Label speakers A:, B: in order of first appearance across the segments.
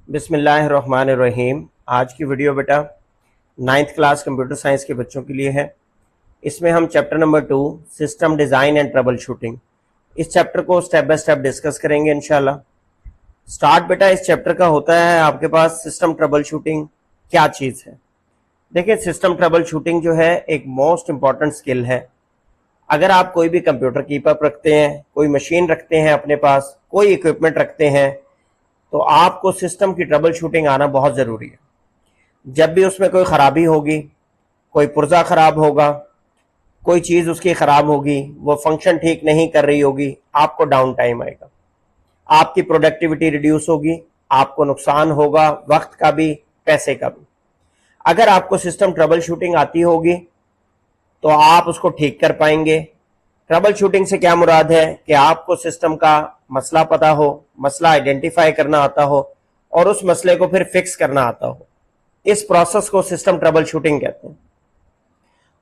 A: बिस्मिल्लाहिर्रहमानिर्रहीम। आज की वीडियो बेटा 9th क्लास कंप्यूटर साइंस के बच्चों के लिए है। इसमें हम chapter number 2 system design and trouble shooting, इस चैप्टर को स्टेप बाय स्टेप डिस्कस करेंगे इंशाल्लाह। स्टार्ट बेटा इस चैप्टर का होता है आपके पास सिस्टम ट्रबल शूटिंग क्या चीज़ है। देखिए, सिस्टम ट्रबल शूटिंग जो है एक मोस्ट इंपॉर्टेंट स्किल है। अगर आप कोई भी कंप्यूटर कीप अप रखते हैं, कोई मशीन रखते हैं, अपने पास कोई इक्विपमेंट रखते हैं, तो आपको सिस्टम की ट्रबल शूटिंग आना बहुत ज़रूरी है। जब भी उसमें कोई ख़राबी होगी, कोई पुर्जा ख़राब होगा, कोई चीज़ उसकी ख़राब होगी, वो फंक्शन ठीक नहीं कर रही होगी, आपको डाउन टाइम आएगा, आपकी प्रोडक्टिविटी रिड्यूस होगी, आपको नुकसान होगा, वक्त का भी पैसे का भी। अगर आपको सिस्टम ट्रबल शूटिंग आती होगी तो आप उसको ठीक कर पाएंगे। ट्रबल शूटिंग से क्या मुराद है कि आपको सिस्टम का मसला पता हो, मसला आइडेंटिफाई करना आता हो और उस मसले को फिर फिक्स करना आता हो। इस प्रोसेस को सिस्टम ट्रबल शूटिंग कहते हैं।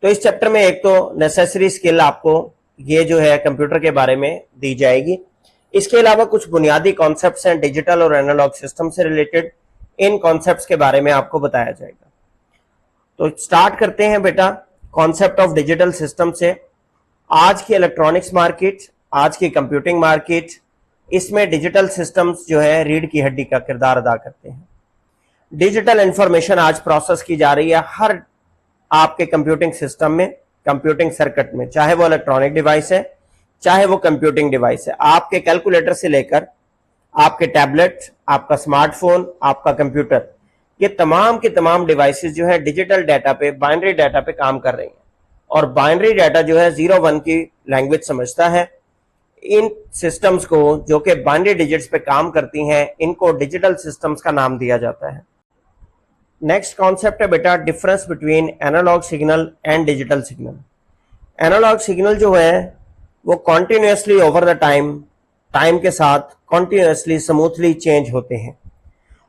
A: तो इस चैप्टर में एक तो नेसेसरी स्किल आपको ये जो है कंप्यूटर के बारे में दी जाएगी। इसके अलावा कुछ बुनियादी कॉन्सेप्ट्स हैं डिजिटल और एनालॉग सिस्टम से रिलेटेड, इन कॉन्सेप्ट्स के बारे में आपको बताया जाएगा। तो स्टार्ट करते हैं बेटा कॉन्सेप्ट ऑफ डिजिटल सिस्टम से। आज की इलेक्ट्रॉनिक्स मार्केट, आज की कंप्यूटिंग मार्केट, इसमें डिजिटल सिस्टम्स जो है रीढ़ की हड्डी का किरदार अदा करते हैं। डिजिटल इंफॉर्मेशन आज प्रोसेस की जा रही है हर आपके कंप्यूटिंग सिस्टम में, कंप्यूटिंग सर्किट में, चाहे वो इलेक्ट्रॉनिक डिवाइस है, चाहे वो कंप्यूटिंग डिवाइस है। आपके कैलकुलेटर से लेकर आपके टैबलेट, आपका स्मार्टफोन, आपका कंप्यूटर, ये तमाम के तमाम डिवाइसेस जो है डिजिटल डाटा पे, बाइनरी डाटा पे काम कर रही हैं। और बाइनरी डाटा जो है 0-1 की लैंग्वेज समझता है। इन सिस्टम्स को जो कि बाइनरी डिजिट्स पे काम करती हैं, इनको डिजिटल सिस्टम्स का नाम दिया जाता है। नेक्स्ट कॉन्सेप्ट है बेटा difference between analogue signal and digital signal. Analogue signal जो है वो कॉन्टिन्यूसली ओवर द टाइम के साथ कॉन्टिन्यूसली स्मूथली चेंज होते हैं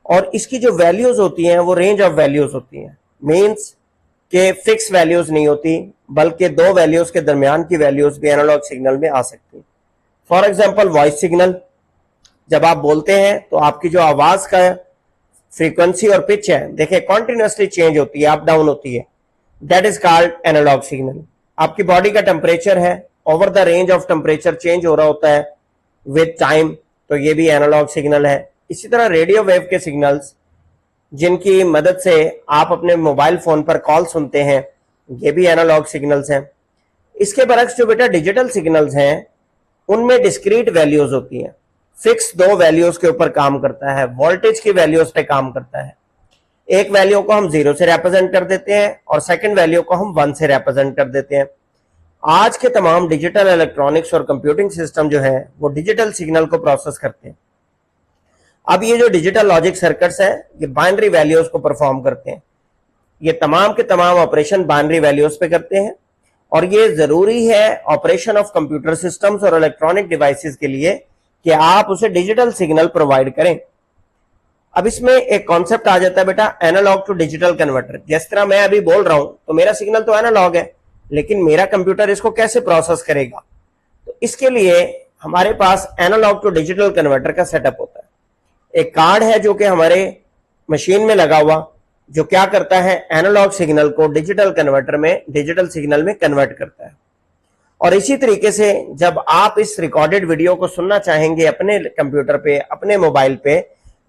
A: और इसकी जो वैल्यूज होती हैं वो रेंज ऑफ वैल्यूज होती हैं। मीन्स के फिक्स वैल्यूज नहीं होती, बल्कि दो वैल्यूज के दरमियान की वैल्यूज भी एनालॉग सिग्नल में आ सकती हैं। फॉर एग्जांपल वॉइस सिग्नल, जब आप बोलते हैं तो आपकी जो आवाज का फ्रीक्वेंसी और पिच है, देखिए कॉन्टिन्यूसली चेंज होती है, अप डाउन होती है, that is called analogue signal. आपकी बॉडी का टेम्परेचर है, over the range of temperature change हो रहा होता है विद टाइम, तो ये भी एनालॉग सिग्नल है। इसी तरह रेडियो वेव के सिग्नल्स, जिनकी मदद से आप अपने मोबाइल फोन पर कॉल सुनते हैं, ये भी एनालॉग सिग्नल्स हैं। इसके बरक्स जो बेटा डिजिटल सिग्नल्स हैं, उनमें डिस्क्रीट वैल्यूज होती हैं, फिक्स दो वैल्यूज के ऊपर काम करता है, वोल्टेज की वैल्यूज पे काम करता है। एक वैल्यू को हम 0 से रिप्रेजेंट कर देते हैं और सेकंड वैल्यू को हम 1 से रिप्रेजेंट कर देते हैं। आज के तमाम डिजिटल इलेक्ट्रॉनिक्स और कंप्यूटिंग सिस्टम जो है वो डिजिटल सिग्नल को प्रोसेस करते हैं। अब ये जो डिजिटल लॉजिक सर्किट्स हैं, ये बाइनरी वैल्यूज को परफॉर्म करते हैं। ये तमाम के तमाम ऑपरेशन बाइनरी वैल्यूज पे करते हैं और ये जरूरी है ऑपरेशन ऑफ कंप्यूटर सिस्टम्स और इलेक्ट्रॉनिक डिवाइसेस के लिए कि आप उसे डिजिटल सिग्नल प्रोवाइड करें। अब इसमें एक कॉन्सेप्ट आ जाता है बेटा एनालॉग टू डिजिटल कन्वर्टर। जिस तरह मैं अभी बोल रहा हूं तो मेरा सिग्नल तो एनालॉग है, लेकिन मेरा कंप्यूटर इसको कैसे प्रोसेस करेगा, तो इसके लिए हमारे पास एनालॉग टू डिजिटल कन्वर्टर का सेटअप होता है। एक कार्ड है जो कि हमारे मशीन में लगा हुआ, जो क्या करता है एनालॉग सिग्नल को डिजिटल कन्वर्टर में, डिजिटल सिग्नल में कन्वर्ट करता है। और इसी तरीके से जब आप इस रिकॉर्डेड वीडियो को सुनना चाहेंगे अपने कंप्यूटर पे, अपने मोबाइल पे,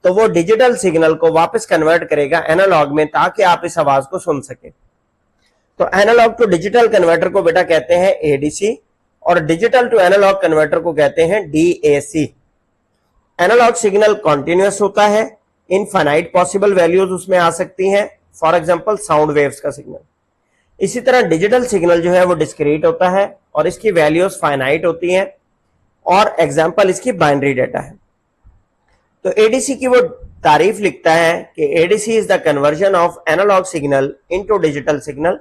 A: तो वो डिजिटल सिग्नल को वापस कन्वर्ट करेगा एनालॉग में, ताकि आप इस आवाज को सुन सके। तो एनालॉग टू डिजिटल कन्वर्टर को बेटा कहते हैं एडीसी और डिजिटल टू एनालॉग कन्वर्टर को कहते हैं डीएसी। एनालॉग सिग्नल कॉन्टिन्यूअस होता है, इनफाइनाइट पॉसिबल वैल्यूज उसमें आ सकती हैं, फॉर एग्जांपल साउंड वेव्स का सिग्नल। इसी तरह डिजिटल सिग्नल जो है वो डिस्क्रीट होता है और इसकी वैल्यूज फाइनाइट होती हैं और एग्जांपल इसकी बाइनरी डाटा है। तो एडीसी की वो तारीफ लिखता है कि ADC is the conversion of analogue signal into digital signal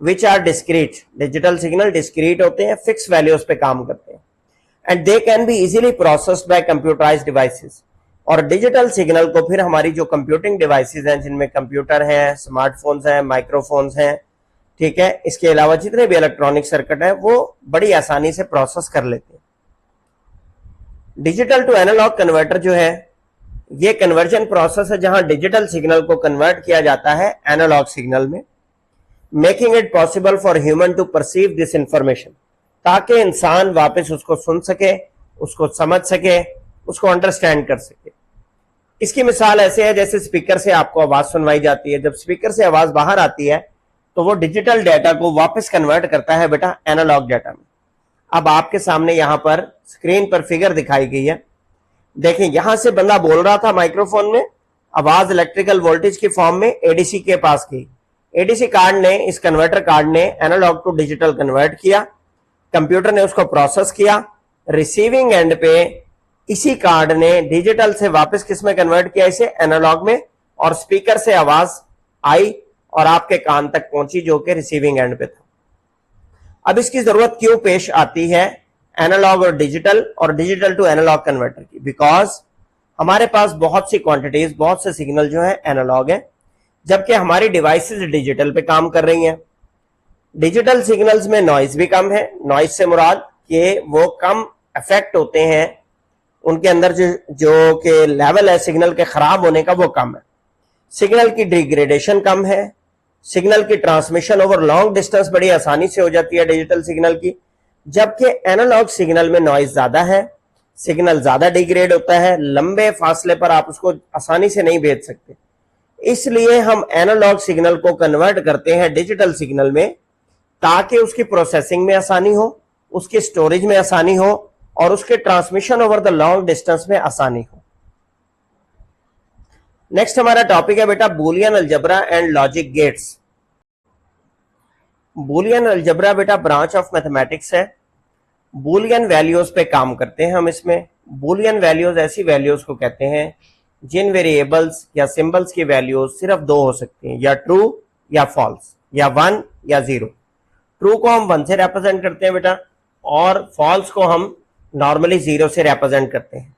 A: which are discrete. Digital signal discrete होते हैं, फिक्स वैल्यूज पे काम करते हैं and they can be easily processed by computerized devices। और डिजिटल सिग्नल को फिर हमारी जो कंप्यूटिंग डिवाइसेस हैं, जिनमें कंप्यूटर हैं, स्मार्टफोन्स हैं, माइक्रोफोन्स हैं, ठीक है, इसके अलावा जितने भी इलेक्ट्रॉनिक सर्किट हैं, वो बड़ी आसानी से प्रोसेस कर लेते हैं। डिजिटल टू एनालॉग कन्वर्टर जो है ये कन्वर्जन प्रोसेस है जहां डिजिटल सिग्नल को कन्वर्ट किया जाता है एनालॉग सिग्नल में, making it possible for human to perceive this information, ताकि इंसान वापस उसको सुन सके, उसको समझ सके, उसको अंडरस्टैंड कर सके। इसकी मिसाल ऐसे है जैसे स्पीकर से आपको आवाज सुनवाई जाती है, जब स्पीकर से आवाज बाहर आती है तो वो डिजिटल डाटा को वापस कन्वर्ट करता है बेटा एनालॉग डाटा में। अब आपके सामने यहां पर स्क्रीन पर फिगर दिखाई गई है, देखें यहां से बंदा बोल रहा था माइक्रोफोन में, आवाज इलेक्ट्रिकल वोल्टेज की फॉर्म में एडीसी के पास गई, एडीसी कार्ड ने, इस कन्वर्टर कार्ड ने एनालॉग टू डिजिटल कन्वर्ट किया, कंप्यूटर ने उसको प्रोसेस किया, रिसीविंग एंड पे इसी कार्ड ने डिजिटल से वापस किस में कन्वर्ट किया, इसे एनालॉग में, और स्पीकर से आवाज आई और आपके कान तक पहुंची जो कि रिसीविंग एंड पे था। अब इसकी जरूरत क्यों पेश आती है एनालॉग और डिजिटल टू एनालॉग कन्वर्टर की? बिकॉज हमारे पास बहुत सी क्वांटिटीज, बहुत से सिग्नल जो है एनालॉग है, जबकि हमारी डिवाइसेस डिजिटल पे काम कर रही हैं। डिजिटल सिग्नल्स में नॉइज भी कम है, नॉइज से मुराद कि वो कम इफेक्ट होते हैं, उनके अंदर जो के लेवल है सिग्नल के खराब होने का वो कम है, सिग्नल की डिग्रेडेशन कम है, सिग्नल की ट्रांसमिशन ओवर लॉन्ग डिस्टेंस बड़ी आसानी से हो जाती है डिजिटल सिग्नल की, जबकि एनालॉग सिग्नल में नॉइज ज्यादा है, सिग्नल ज्यादा डिग्रेड होता है, लंबे फासले पर आप उसको आसानी से नहीं भेज सकते। इसलिए हम एनालॉग सिग्नल को कन्वर्ट करते हैं डिजिटल सिग्नल में, ताकि उसकी प्रोसेसिंग में आसानी हो, उसकी स्टोरेज में आसानी हो और उसके transmission over the long distance में आसानी हो। नेक्स्ट हमारा टॉपिक है बेटा Boolean algebra and logic gates. Boolean algebra बेटा ब्रांच ऑफ मैथमेटिक्स है, बूलियन वैल्यूज पे काम करते हैं हम इसमें। बूलियन वैल्यूज ऐसी वैल्यूज को कहते हैं जिन वेरिएबल्स या सिंबल्स की वैल्यूज सिर्फ दो हो सकती हैं, या ट्रू या फॉल्स, या 1 या 0। ट्रू को हम 1 से रिप्रेजेंट करते हैं बेटा, और फॉल्स को हम नॉर्मली 0 से रिप्रेजेंट करते हैं।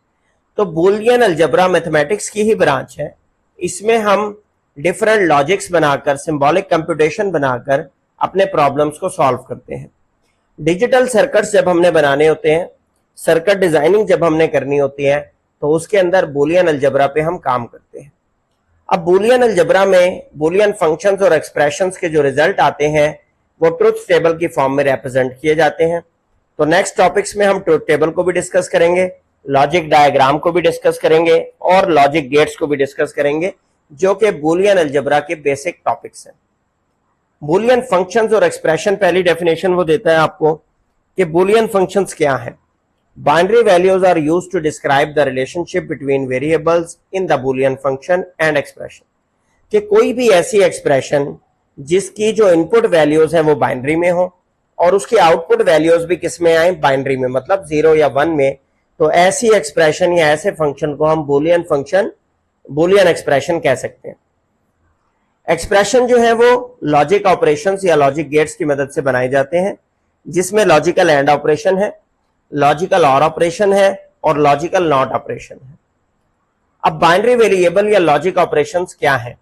A: तो बूलियन अलजेब्रा मैथमेटिक्स की ही ब्रांच है, इसमें हम डिफरेंट लॉजिक्स बनाकर, सिंबॉलिक कंप्यूटेशन बनाकर अपने प्रॉब्लम्स को सॉल्व करते हैं। डिजिटल सर्किट्स जब हमने बनाने होते हैं, सर्किट डिजाइनिंग जब हमने करनी होती है, तो उसके अंदर बूलियन अलजेब्रा पे हम काम करते हैं। अब बूलियन अलजेब्रा में बूलियन फंक्शंस और एक्सप्रेशंस के जो रिजल्ट आते हैं वो ट्रुथ टेबल की फॉर्म में रिप्रेजेंट किए जाते हैं। तो नेक्स्ट टॉपिक्स में हम ट्रुथ टेबल को भी डिस्कस करेंगे, लॉजिक डायग्राम को भी डिस्कस करेंगे और लॉजिक गेट्स को भी डिस्कस करेंगे, जो कि बूलियन अलजेब्रा के बेसिक टॉपिक्स हैं। बूलियन फंक्शंस और एक्सप्रेशन, पहली डेफिनेशन वो देता है आपको कि बूलियन फंक्शंस क्या हैं। Binary values are used to describe the relationship between variables in the Boolean function and expression, कि कोई भी ऐसी एक्सप्रेशन जिसकी जो इनपुट वैल्यूज है वो बाइनरी में हो और उसकी आउटपुट वैल्यूज भी किस में आए, बाइनरी में, मतलब 0 या 1 में, तो ऐसी एक्सप्रेशन या ऐसे फंक्शन को हम बूलियन फंक्शन, बूलियन एक्सप्रेशन कह सकते हैं। एक्सप्रेशन जो है वो लॉजिक ऑपरेशंस या लॉजिक गेट्स की मदद से बनाए जाते हैं, जिसमें लॉजिकल एंड ऑपरेशन है, लॉजिकल और ऑपरेशन है और लॉजिकल नॉट ऑपरेशन है। अब बाइनरी वेरिएबल या लॉजिक ऑपरेशंस क्या है?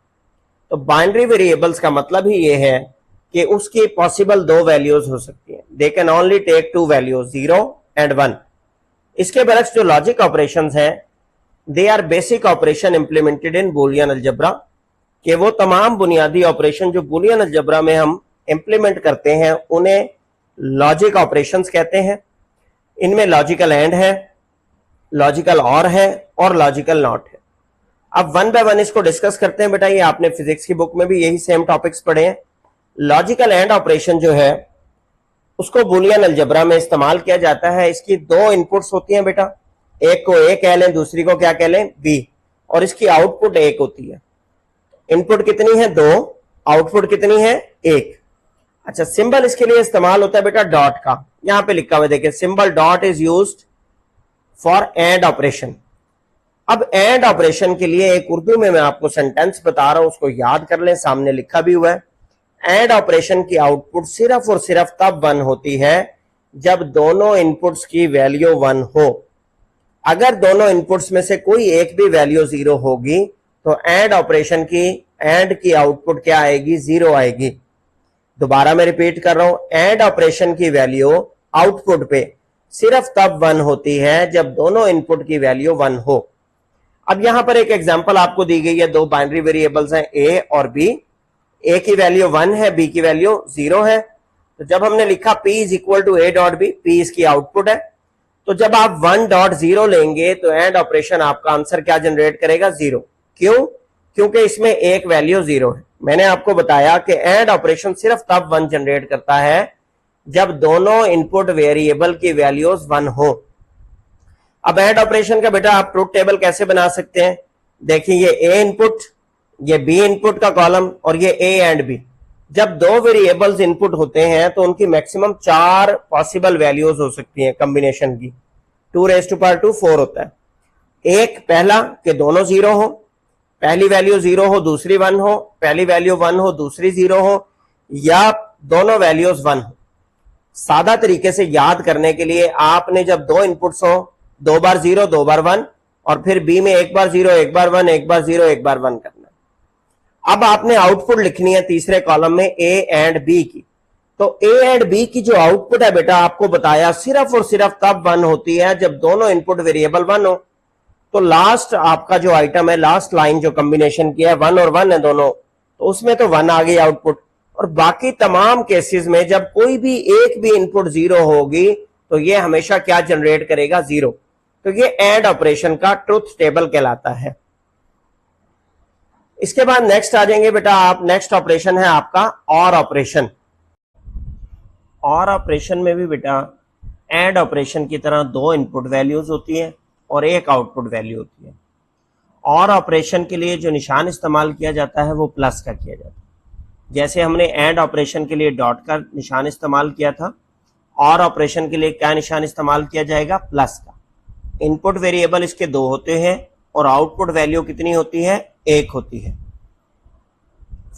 A: तो बाइनरी वेरिएबल्स का मतलब ही ये है कि उसकी पॉसिबल 2 वैल्यूज हो सकती हैं, they can only take 2 values, 0 and 1। इसके बरक्स जो लॉजिक ऑपरेशंस हैं, they are basic operation implemented in Boolean algebra, कि वो तमाम बुनियादी ऑपरेशन जो बूलियन अलजेब्रा में हम इंप्लीमेंट करते हैं उन्हें लॉजिक ऑपरेशंस कहते हैं। इनमें लॉजिकल एंड है, लॉजिकल और है और लॉजिकल नॉट है। अब 1 बाय 1 इसको डिस्कस करते हैं बेटा, ये आपने फिजिक्स की बुक में भी यही सेम टॉपिक्स पढ़े हैं। लॉजिकल एंड ऑपरेशन जो है उसको बूलियन अलजेब्रा में इस्तेमाल किया जाता है। इसकी 2 इनपुट्स होती हैं बेटा, एक को ए कह लें, दूसरी को क्या कह लें, बी, और इसकी आउटपुट 1 होती है। इनपुट कितनी है, 2, आउटपुट कितनी है, 1। अच्छा, सिंबल इसके लिए इस्तेमाल होता है बेटा डॉट का, यहां पे लिखा हुआ देखिए, symbol dot is used for and operation. अब एंड ऑपरेशन के लिए एक उर्दू में मैं आपको सेंटेंस बता रहा हूं, उसको याद कर लें, सामने लिखा भी हुआ है। एंड ऑपरेशन की आउटपुट सिर्फ और सिर्फ तब 1 होती है जब दोनों इनपुट्स की वैल्यू 1 हो। अगर दोनों इनपुट्स में से कोई एक भी वैल्यू 0 होगी तो एंड ऑपरेशन की, एंड की आउटपुट क्या आएगी, 0 आएगी। दोबारा मैं रिपीट कर रहा हूं, एंड ऑपरेशन की वैल्यू आउटपुट पे सिर्फ तब 1 होती है जब दोनों इनपुट की वैल्यू 1 हो। अब यहां पर एक एग्जांपल आपको दी गई है, दो बाइनरी वेरिएबल्स हैं ए और बी। ए की वैल्यू 1 है, बी की वैल्यू 0 है। तो जब हमने लिखा P is equal to A dot B, P इसकी आउटपुट है, तो जब आप 1.0 लेंगे तो एंड ऑपरेशन आपका आंसर क्या जनरेट करेगा? 0। क्यों? क्योंकि इसमें एक वैल्यू 0 है। मैंने आपको बताया कि एंड ऑपरेशन सिर्फ तब 1 जनरेट करता है जब दोनों इनपुट वेरिएबल की वैल्यूज 1 हो। अब एंड ऑपरेशन का बेटा आप ट्रुथ टेबल कैसे बना सकते हैं? देखिए, ये ए इनपुट, ये बी इनपुट का कॉलम और ये ए एंड बी। जब दो वेरिएबल्स इनपुट होते हैं तो उनकी मैक्सिमम 4 पॉसिबल वैल्यूज हो सकती हैं कॉम्बिनेशन की। 2⁻², 4 होता है। एक पहला कि दोनों 0 हो, पहली वैल्यू 0 हो दूसरी 1 हो, पहली वैल्यू 1 हो दूसरी 0 हो, या दोनों वैल्यूज 1 हो। सादा तरीके से याद करने के लिए आपने जब दो इनपुट्स हो, 2 बार 0 2 बार 1, और फिर बी में 1 बार 0 1 बार 1 1 बार 0 1 बार 1 करना। अब आपने आउटपुट लिखनी है तीसरे कॉलम में ए एंड बी की। तो ए एंड बी की जो आउटपुट है बेटा, आपको बताया सिर्फ और सिर्फ तब 1 होती है जब दोनों इनपुट वेरिएबल 1 हो। तो लास्ट आपका जो आइटम है, लास्ट लाइन जो कॉम्बिनेशन किया है 1 और 1 है दोनों, तो उसमें तो 1 आ गई आउटपुट। और बाकी तमाम केसेस में जब कोई भी एक भी इनपुट 0 होगी तो ये हमेशा क्या जनरेट करेगा? 0। तो ये एंड ऑपरेशन का ट्रुथ टेबल कहलाता है। इसके बाद नेक्स्ट आ जाएंगे बेटा आप, नेक्स्ट ऑपरेशन है आपका और ऑपरेशन। और ऑपरेशन में भी बेटा एंड ऑपरेशन की तरह दो इनपुट वैल्यूज होती है और एक आउटपुट वैल्यू होती है। और ऑपरेशन के लिए जो निशान इस्तेमाल किया जाता है वो प्लस का किया जाता है। जैसे हमने एंड ऑपरेशन के लिए डॉट का निशान इस्तेमाल किया था, और ऑपरेशन के लिए क्या निशान इस्तेमाल किया जाएगा? प्लस का। इनपुट वेरिएबल इसके 2 होते हैं और आउटपुट वैल्यू कितनी होती है? 1 होती है।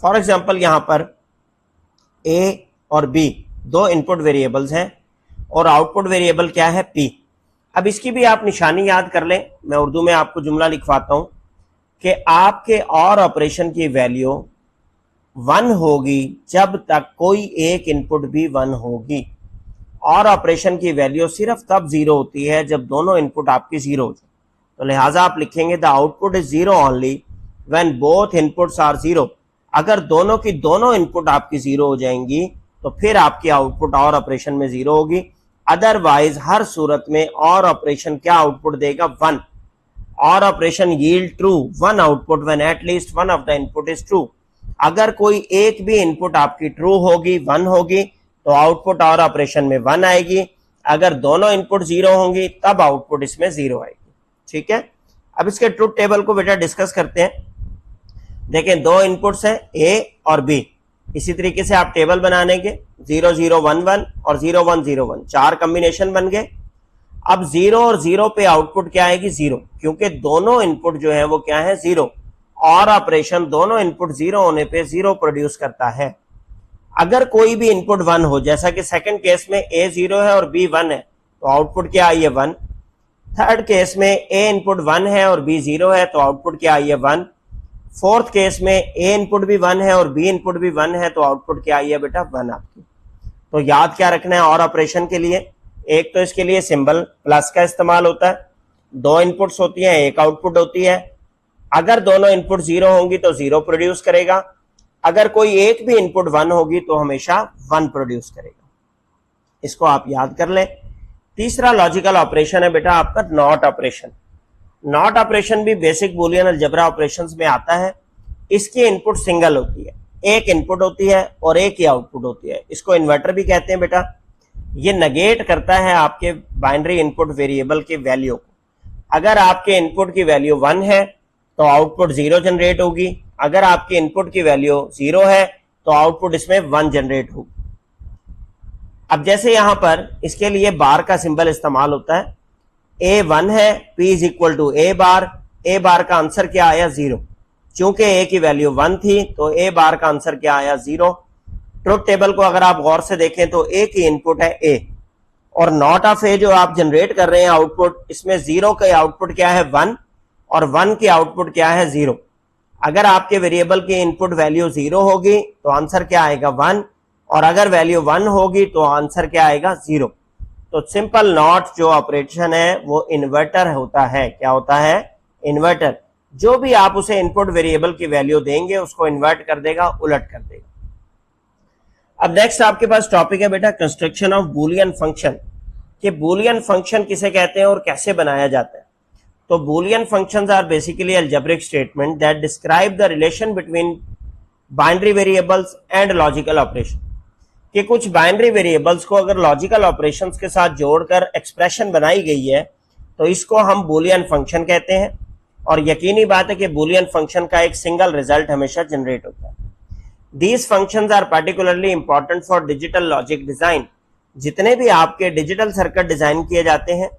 A: फॉर एग्जाम्पल यहां पर ए और बी दो इनपुट वेरिएबल्स हैं और आउटपुट वेरिएबल क्या है? P। अब इसकी भी आप निशानी याद कर लें। मैं उर्दू में आपको जुमला लिखवाता हूं कि आपके और ऑपरेशन की वैल्यू 1 होगी जब तक कोई एक इनपुट भी 1 होगी। और ऑपरेशन की वैल्यू सिर्फ तब 0 होती है जब दोनों इनपुट आपकी 0 हो जाए। तो लिहाजा आप लिखेंगे the output is 0 only when both inputs are 0। अगर दोनों की दोनों इनपुट आपकी 0 हो जाएंगी तो फिर आपकी आउटपुट और ऑपरेशन में 0 होगी। अदरवाइज हर सूरत में और ऑपरेशन क्या आउटपुट देगा? 1। और operation yield true 1 output when at least one of the input is true. अगर कोई एक भी इनपुट आपकी ट्रू होगी, 1 होगी, तो आउटपुट और ऑपरेशन में 1 आएगी। अगर दोनों इनपुट 0 होंगी तब आउटपुट इसमें 0 आएगी। ठीक है, अब इसके ट्रुथ टेबल को बेटा डिस्कस करते हैं। देखें, दो इनपुट्स हैं ए और बी। इसी तरीके से आप टेबल बना लेंगे, 0 0 1 1 और 0 1 0 1, 4 कॉम्बिनेशन बन गए। अब 0 और 0 पे आउटपुट क्या आएगी? 0, क्योंकि दोनों इनपुट जो है वो क्या है? 0। और ऑपरेशन दोनों इनपुट 0 होने पे 0 प्रोड्यूस करता है। अगर कोई भी इनपुट 1 हो, जैसा कि सेकंड केस में ए 0 है और बी 1 है, तो आउटपुट क्या आई है? 1। थर्ड केस में ए इनपुट 1 है और बी 0 है, तो आउटपुट क्या आई है? 1। फोर्थ केस में ए इनपुट भी 1 है और बी इनपुट भी 1 है, तो आउटपुट क्या आई है बेटा? 1 आपकी। तो याद क्या रखना है और ऑपरेशन के लिए? एक तो इसके लिए सिंबल प्लस का इस्तेमाल होता है, दो इनपुट्स होती हैं, एक आउटपुट होती है। अगर दोनों इनपुट 0 होंगी तो 0 प्रोड्यूस करेगा। अगर कोई एक भी इनपुट 1 होगी तो हमेशा 1 प्रोड्यूस करेगा। इसको आप याद कर लें। तीसरा लॉजिकल ऑपरेशन है बेटा आपका नॉट ऑपरेशन। नॉट ऑपरेशन भी बेसिक बूलियन अलजेब्रा ऑपरेशंस में आता है। इसकी इनपुट सिंगल होती है, एक इनपुट होती है और एक ही आउटपुट होती है। इसको इन्वर्टर भी कहते हैं बेटा। ये नेगेट करता है आपके बाइनरी इनपुट वेरिएबल की वैल्यू को। अगर आपके इनपुट की वैल्यू 1 है तो आउटपुट 0 जनरेट होगी। अगर आपकी इनपुट की वैल्यू 0 है तो आउटपुट इसमें 1 जनरेट होगी। अब जैसे यहां पर इसके लिए बार का सिंबल इस्तेमाल होता है। ए 1 है, P इज इक्वल टू ए बार। ए बार का आंसर क्या आया? 0। चूंकि ए की वैल्यू 1 थी तो ए बार का आंसर क्या आया? 0। ट्रुथ टेबल को अगर आप गौर से देखें तो ए की इनपुट है ए, और नॉट ऑफ ए जो आप जनरेट कर रहे हैं आउटपुट, इसमें 0 का आउटपुट क्या है? 1, और 1 की आउटपुट क्या है? 0। अगर आपके वेरिएबल की इनपुट वैल्यू 0 होगी तो आंसर क्या आएगा? 1, और अगर वैल्यू 1 होगी तो आंसर क्या आएगा? 0। तो सिंपल नॉट जो ऑपरेशन है वो इन्वर्टर होता है। क्या होता है? इन्वर्टर जो भी आप उसे इनपुट वेरिएबल की वैल्यू देंगे उसको इन्वर्ट कर देगा, उलट कर देगा। अब नेक्स्ट आपके पास टॉपिक है बेटा कंस्ट्रक्शन ऑफ बूलियन फंक्शन, कि बूलियन फंक्शन किसे कहते हैं और कैसे बनाया जाता है। तो Boolean functions are basically algebraic statement that describe the relation between binary variables and logical operation, कि कुछ बाइनरी वेरिएबल्स को अगर लॉजिकल ऑपरेशंस के साथ जोड़कर एक्सप्रेशन बनाई गई है तो इसको हम बूलियन फंक्शन कहते हैं। और यकीनी बात है कि बूलियन फंक्शन का एक सिंगल रिजल्ट हमेशा जनरेट होता है। These functions are particularly important for digital logic design. जितने भी आपके डिजिटल सर्किट डिजाइन किए जाते हैं,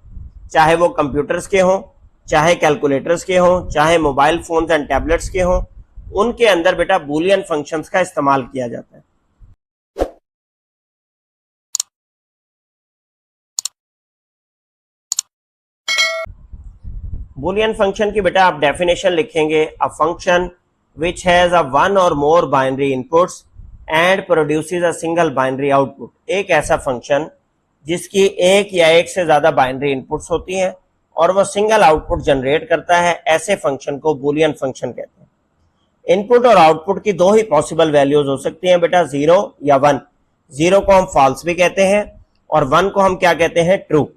A: चाहे वो कंप्यूटर्स के हों, चाहे कैलकुलेटर्स के हों, चाहे मोबाइल फोन्स एंड टैबलेट्स के हों, उनके अंदर बेटा बूलियन फंक्शंस का इस्तेमाल किया जाता है। बूलियन फंक्शन की बेटा आप डेफिनेशन लिखेंगे, a function which has a one or more binary inputs and produces a single binary output। एक ऐसा फंक्शन जिसकी एक या एक से ज्यादा बाइनरी इनपुट्स होती हैं और वो सिंगल आउटपुट जनरेट करता है, ऐसे फंक्शन को बूलियन फंक्शन कहते हैं। इनपुट और आउटपुट की दो ही पॉसिबल वैल्यूज हो सकती हैं बेटा, 0 या 1। 0 को हम फॉल्स भी कहते हैं और 1 को हम क्या कहते हैं, ट्रू।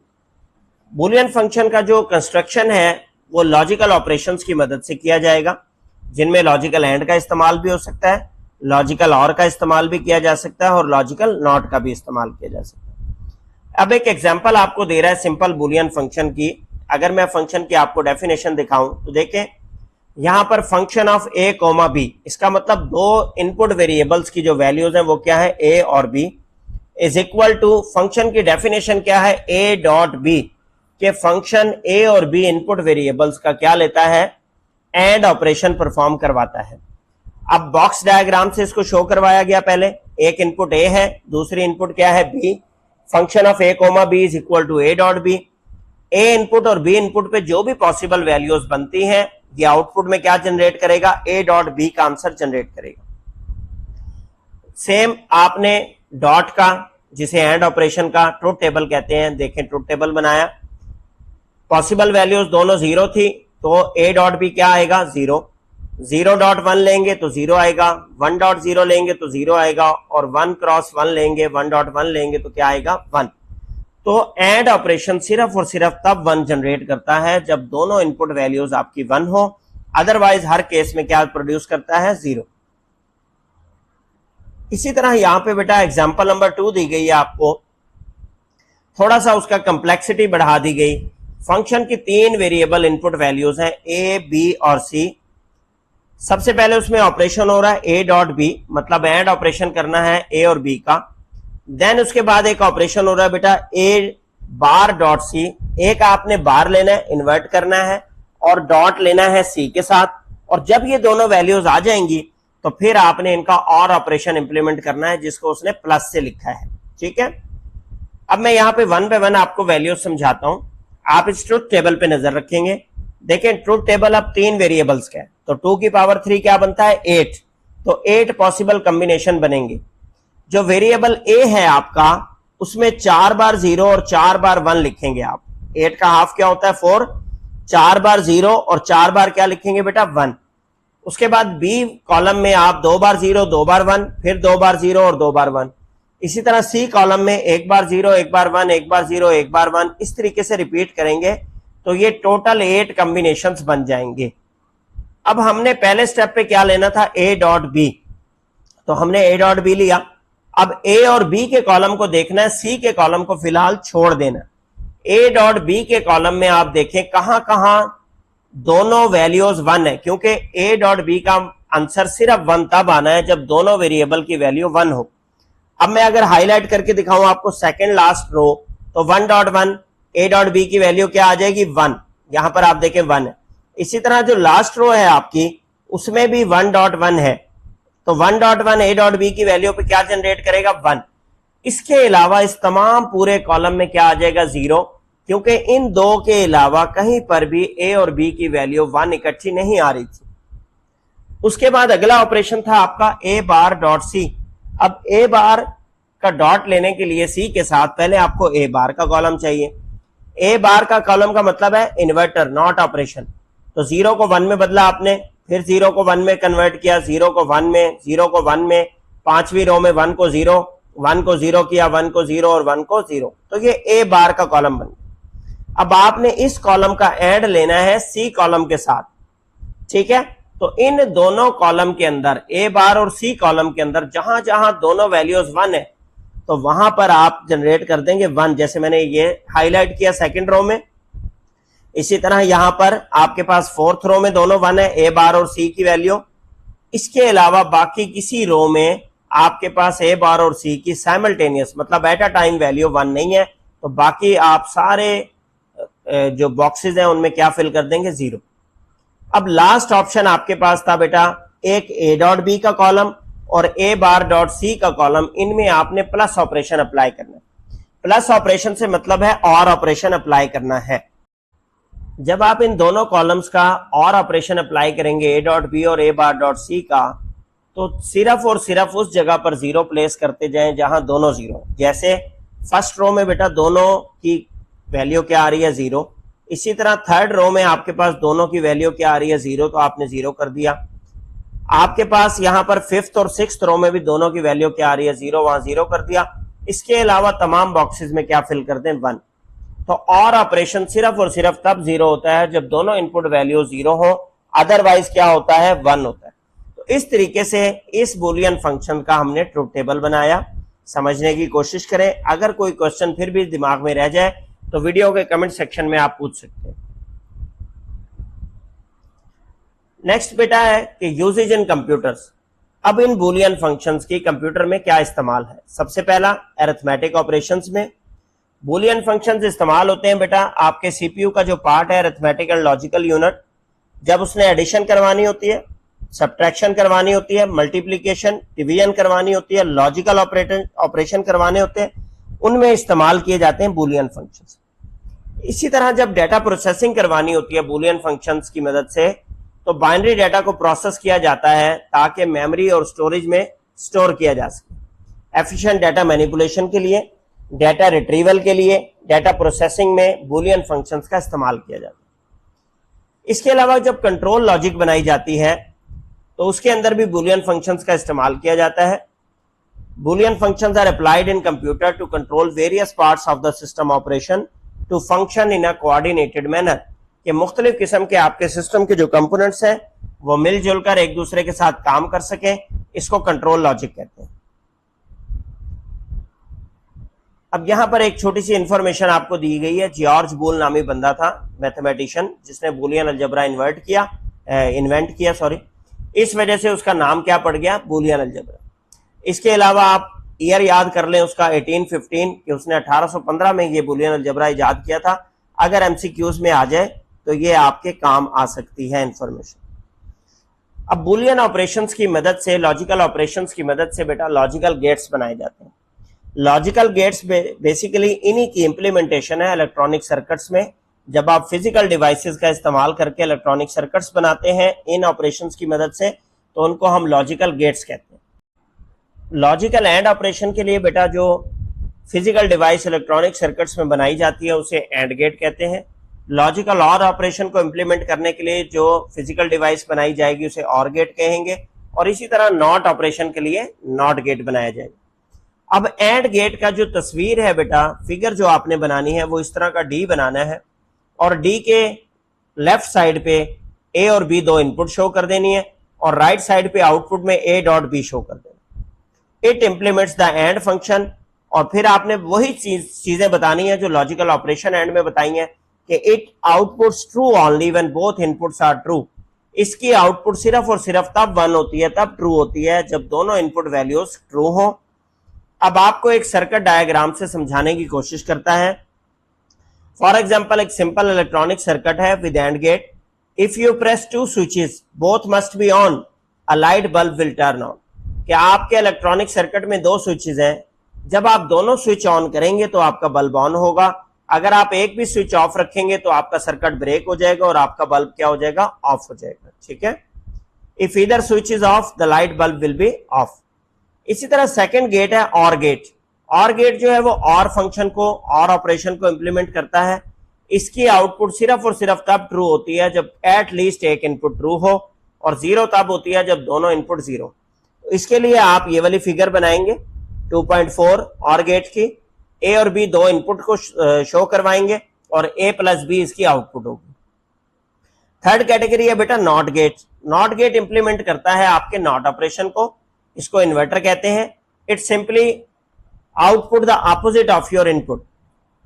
A: बूलियन फंक्शन का जो कंस्ट्रक्शन है वो लॉजिकल ऑपरेशंस की मदद से किया जाएगा, जिनमें लॉजिकल एंड का इस्तेमाल भी हो सकता है, लॉजिकल और का इस्तेमाल भी किया जा सकता है और लॉजिकल नॉट का भी इस्तेमाल किया जा सकता है। अब एक एग्जांपल आपको दे रहा है सिंपल बूलियन फंक्शन की। अगर मैं फंक्शन की आपको डेफिनेशन दिखाऊं तो देखें यहां पर function of A comma B, इसका मतलब दो इनपुट वेरिएबल्स की जो वैल्यूज हैं वो क्या है, ए और B, is equal to function की डेफिनेशन क्या है, ए डॉट बी, के फंक्शन ए और बी इनपुट वेरिएबल्स का क्या लेता है, एंड ऑपरेशन परफॉर्म करवाता है। अब बॉक्स डायग्राम से इसको शो करवाया गया। पहले एक इनपुट ए है, दूसरी इनपुट क्या है, B. Function of A comma B is equal to A dot B. A input और बी इनपुट पे जो भी पॉसिबल वैल्यूज बनती हैं ये आउटपुट में क्या जनरेट करेगा, ए डॉट बी का आंसर जनरेट करेगा। सेम आपने डॉट का, जिसे एंड ऑपरेशन का ट्रुथ टेबल कहते हैं, देखें ट्रुथ टेबल बनाया, पॉसिबल वैल्यूज दोनों 0 थी तो ए डॉट बी क्या आएगा, 0। 0.1 लेंगे तो 0 आएगा, 1.0 लेंगे तो 0 आएगा और 1 क्रॉस 1 लेंगे, 1.1 लेंगे तो क्या आएगा, 1। तो एंड ऑपरेशन सिर्फ और सिर्फ तब 1 जनरेट करता है जब दोनों इनपुट वैल्यूज आपकी 1 हो, अदरवाइज हर केस में क्या प्रोड्यूस करता है, 0। इसी तरह यहां पे बेटा एग्जांपल नंबर 2 दी गई है आपको, थोड़ा सा उसका कंप्लेक्सिटी बढ़ा दी गई। फंक्शन की 3 वेरिएबल इनपुट वैल्यूज हैं, ए बी और सी। सबसे पहले उसमें ऑपरेशन हो रहा है ए डॉट बी, मतलब एंड ऑपरेशन करना है ए और बी का। देन उसके बाद एक ऑपरेशन हो रहा है बेटा ए बार डॉट सी, एक आपने बार लेना है, इन्वर्ट करना है, और डॉट लेना है सी के साथ। और जब ये दोनों वैल्यूज आ जाएंगी तो फिर आपने इनका और ऑपरेशन इंप्लीमेंट करना है, जिसको उसने प्लस से लिखा है, ठीक है। अब मैं यहाँ पे 1 बाय 1 आपको वैल्यूज समझाता हूं। आप इस ट्रुथ टेबल पे नजर रखेंगे, देखें ट्रुथ टेबल अब 3 वेरिएबल्स का है, तो 2 की पावर 3 क्या बनता है, 8। तो 8 पॉसिबल कॉम्बिनेशन बनेंगे। जो वेरिएबल ए है आपका, उसमें 4 बार 0 और 4 बार 1 लिखेंगे आप। 8 का हाफ क्या होता है, 4। 4 बार 0 और 4 बार क्या लिखेंगे बेटा, 1। उसके बाद बी कॉलम में आप 2 बार 0, 2 बार 1, फिर 2 बार 0 और 2 बार 1। इसी तरह सी कॉलम में 1 बार 0, 1 बार 1, 1 बार 0, 1 बार 1, इस तरीके से रिपीट करेंगे तो ये टोटल 8 कॉम्बिनेशंस बन जाएंगे। अब हमने पहले स्टेप पे क्या लेना था, ए डॉट बी, तो हमने ए डॉट बी लिया। अब ए और बी के कॉलम को देखना है, सी के कॉलम को फिलहाल छोड़ देना। ए डॉट बी के कॉलम में आप देखें कहां कहां दोनों वैल्यूज 1 है, क्योंकि ए डॉट बी का आंसर सिर्फ 1 तब आना है जब दोनों वेरिएबल की वैल्यू 1 हो। अब मैं अगर हाईलाइट करके दिखाऊं आपको सेकंड लास्ट रो, तो 1.1 ए डॉट बी की वैल्यू क्या आ जाएगी, 1। यहां पर आप देखें 1 है। इसी तरह जो लास्ट रो है आपकी, उसमें भी 1.1 है, तो 1.1 ए डॉट बी की वैल्यू पे क्या जनरेट करेगा, 1। इसके अलावा इस तमाम पूरे कॉलम में क्या आ जाएगा, 0, क्योंकि इन दो के अलावा कहीं पर भी ए और बी की वैल्यू 1 इकट्ठी नहीं आ रही थी। उसके बाद अगला ऑपरेशन था आपका ए बार डॉट सी। अब ए बार का डॉट लेने के लिए सी के साथ पहले आपको ए बार का कॉलम चाहिए। ए बार का कॉलम का मतलब है इन्वर्टर, नॉट ऑपरेशन। तो तो 0 को 1 में बदला आपने, फिर 0 को 1 में कन्वर्ट किया, 0 को 1 में, 0 को 1 में, 5वीं रो में 1 को 0, 1 को 0 किया, 1 को 0 और 1 को 0, तो ये ए बार का कॉलम बन गया। अब आपने इस कॉलम का ऐड लेना है सी कॉलम के साथ, ठीक है। तो इन दोनों कॉलम के अंदर, ए बार और सी कॉलम के अंदर, जहां जहां दोनों वैल्यूज 1 है तो वहां पर आप जनरेट कर देंगे 1, जैसे मैंने ये हाईलाइट किया सेकंड रो में। इसी तरह यहां पर आपके पास 4th रो में दोनों 1 है, ए बार और सी की वैल्यू। इसके अलावा बाकी किसी रो में आपके पास ए बार और सी की साइमल्टेनियस, मतलब एट अ टाइम वैल्यू 1 नहीं है, तो बाकी आप सारे जो बॉक्सेस हैं उनमें क्या फिल कर देंगे, 0। अब लास्ट ऑप्शन आपके पास था बेटा एक ए डॉट बी का कॉलम और ए बार डॉट सी का कॉलम, इनमें आपने प्लस ऑपरेशन अप्लाई करना है। प्लस ऑपरेशन से मतलब है और ऑपरेशन अप्लाई करना है। जब आप इन दोनों कॉलम्स का और ऑपरेशन अप्लाई करेंगे, ए डॉट बी और ए बार डॉट सी का, तो सिर्फ और सिर्फ उस जगह पर 0 प्लेस करते जाएं जहां दोनों 0। जैसे फर्स्ट रो में बेटा दोनों की वैल्यू क्या आ रही है, 0। इसी तरह थर्ड रो में आपके पास दोनों की वैल्यू क्या आ रही है, 0, तो आपने 0 कर दिया। आपके पास यहां पर 5th और 6th रो में भी दोनों की वैल्यू क्या आ रही है, 0, वहां 0 कर दिया। इसके अलावा तमाम बॉक्सेस में क्या फिल कर दें, 1। तो और ऑपरेशन सिर्फ और सिर्फ तब 0 होता है जब दोनों इनपुट वैल्यू 0 हो, अदरवाइज क्या होता है, 1 होता है। तो इस तरीके से इस बूलियन फंक्शन का हमने ट्रुथ टेबल बनाया। समझने की कोशिश करें। अगर कोई क्वेश्चन फिर भी दिमाग में रह जाए तो वीडियो के कमेंट सेक्शन में आप पूछ सकते हैं। नेक्स्ट बेटा है कि यूजेज इन कंप्यूटर्स। अब इन बूलियन फंक्शंस की कंप्यूटर में क्या इस्तेमाल है। सबसे पहला अरिथमेटिक ऑपरेशंस में बूलियन फंक्शंस इस्तेमाल होते हैं बेटा आपके सीपीयू का जो पार्ट है अरिथमेटिक एंड लॉजिकल यूनिट, जब उसने एडिशन करवानी होती है, सब्ट्रैक्शन करवानी होती है, मल्टीप्लिकेशन डिवीजन करवानी होती है, लॉजिकल ऑपरेशन करवाने होते हैं, उनमें इस्तेमाल किए जाते हैं बूलियन फंक्शंस। इसी तरह जब डाटा प्रोसेसिंग करवानी होती है बूलियन फंक्शंस की मदद से, तो बाइनरी डाटा को प्रोसेस किया जाता है ताकि मेमोरी और स्टोरेज में स्टोर किया जा सके। एफिशिएंट डाटा मैनिपुलेशन के लिए, डाटा रिट्रीवल के लिए, डाटा प्रोसेसिंग में बूलियन फंक्शंस का इस्तेमाल किया जाता है। इसके अलावा जब कंट्रोल लॉजिक बनाई जाती है तो उसके अंदर भी बूलियन फंक्शंस का इस्तेमाल किया जाता है। Boolean functions are applied in computer to control various parts of the system operation to function in a coordinated manner, कि मुख्तलिफ किस्म के आपके सिस्टम के जो कंपोनेंट्स हैं वो मिलजुल कर एक दूसरे के साथ काम कर सकें, इसको कंट्रोल लॉजिक कहते हैं। अब यहां पर एक छोटी सी इंफॉर्मेशन आपको दी गई है। जॉर्ज बूल नामी बंदा था मैथमेटिशियन, जिसने बूलियन अलजेब्रा इन्वेंट किया सॉरी। इस वजह से उसका नाम क्या पड़ गया, बूलियन अलजेब्रा। इसके अलावा आप ईयर याद कर लें उसका 1815, कि उसने 1815 में ये बूलियन अलजेब्रा इजाद किया था। अगर एमसीक्यूज में आ जाए तो ये आपके काम आ सकती है इंफॉर्मेशन। अब बूलियन ऑपरेशंस की मदद से, लॉजिकल ऑपरेशंस की मदद से बेटा लॉजिकल गेट्स बनाए जाते हैं। लॉजिकल गेट्स बेसिकली इन्हीं की इंप्लीमेंटेशन है इलेक्ट्रॉनिक सर्किट्स में। जब आप फिजिकल डिवाइसेस का इस्तेमाल करके इलेक्ट्रॉनिक सर्किट्स बनाते हैं इन ऑपरेशंस की मदद से, तो उनको हम लॉजिकल गेट्स कहते हैं। लॉजिकल एंड ऑपरेशन के लिए बेटा जो फिजिकल डिवाइस इलेक्ट्रॉनिक सर्किट्स में बनाई जाती है उसे एंड गेट कहते हैं। लॉजिकल और ऑपरेशन को इंप्लीमेंट करने के लिए जो फिजिकल डिवाइस बनाई जाएगी उसे और गेट कहेंगे, और इसी तरह नॉट ऑपरेशन के लिए नॉट गेट बनाया जाएगा। अब एंड गेट का जो तस्वीर है बेटा, फिगर जो आपने बनानी है वो इस तरह का डी बनाना है, और डी के लेफ्ट साइड पे ए और बी दो इनपुट शो कर देनी है, और राइट साइड पे आउटपुट में ए डॉट बी शो कर देना। It implements the end function, और फिर आपने वही चीजें बतानी है जो लॉजिकल ऑपरेशन एंड में बताई हैं कि it outputs true only when both inputs are true. इसकी आउटपुट सिर्फ और सिर्फ तब 1 होती है, तब ट्रू होती है जब दोनों इनपुट वैल्यूज ट्रू हो। अब आपको एक सर्किट डायग्राम से समझाने की कोशिश करता है। फॉर एग्जाम्पल एक सिंपल इलेक्ट्रॉनिक सर्किट है with and gate. If you press 2 switches both must be on, a light bulb will turn on. क्या आपके इलेक्ट्रॉनिक सर्किट में 2 स्विचेस हैं, जब आप दोनों स्विच ऑन करेंगे तो आपका बल्ब ऑन होगा। अगर आप एक भी स्विच ऑफ रखेंगे तो आपका सर्किट ब्रेक हो जाएगा और आपका बल्ब क्या हो जाएगा, ऑफ हो जाएगा। ठीक है, if either switch is of the light bulb will be of. इसी तरह सेकंड गेट है और गेट। और गेट जो है वो और फंक्शन को, और ऑपरेशन को इंप्लीमेंट करता है। इसकी आउटपुट सिर्फ और सिर्फ तब ट्रू होती है जब एट लीस्ट एक इनपुट ट्रू हो, और जीरो तब होती है जब दोनों इनपुट जीरो। तो इसके लिए आप ये वाली फिगर बनाएंगे 2.4 और गेट की, ए और बी दो इनपुट को शो करवाएंगे और ए प्लस बी इसकी आउटपुट होगी। थर्ड कैटेगरी है बेटा not gate. Not gate implement करता है आपके नॉट ऑपरेशन को, इसको इन्वर्टर कहते हैं। It simply output the opposite of your input.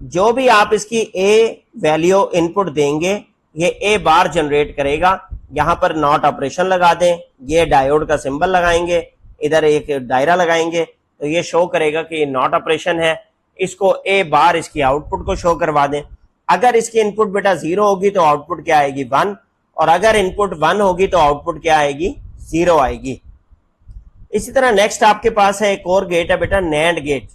A: जो भी आप इसकी ए वैल्यू इनपुट देंगे ये ए बार जनरेट करेगा। यहां पर नॉट ऑपरेशन लगा दें, ये डायोड का सिंबल लगाएंगे, इधर एक दायरा लगाएंगे, तो ये शो करेगा कि ये नॉट ऑपरेशन है। इसको ए बार इसकी आउटपुट को शो करवा दें। अगर इसकी इनपुट बेटा जीरो होगी तो आउटपुट क्या आएगी 1, और अगर इनपुट 1 होगी तो आउटपुट क्या आएगी 0 आएगी। इसी तरह नेक्स्ट आपके पास है एक और गेट है बेटा नैंड गेट।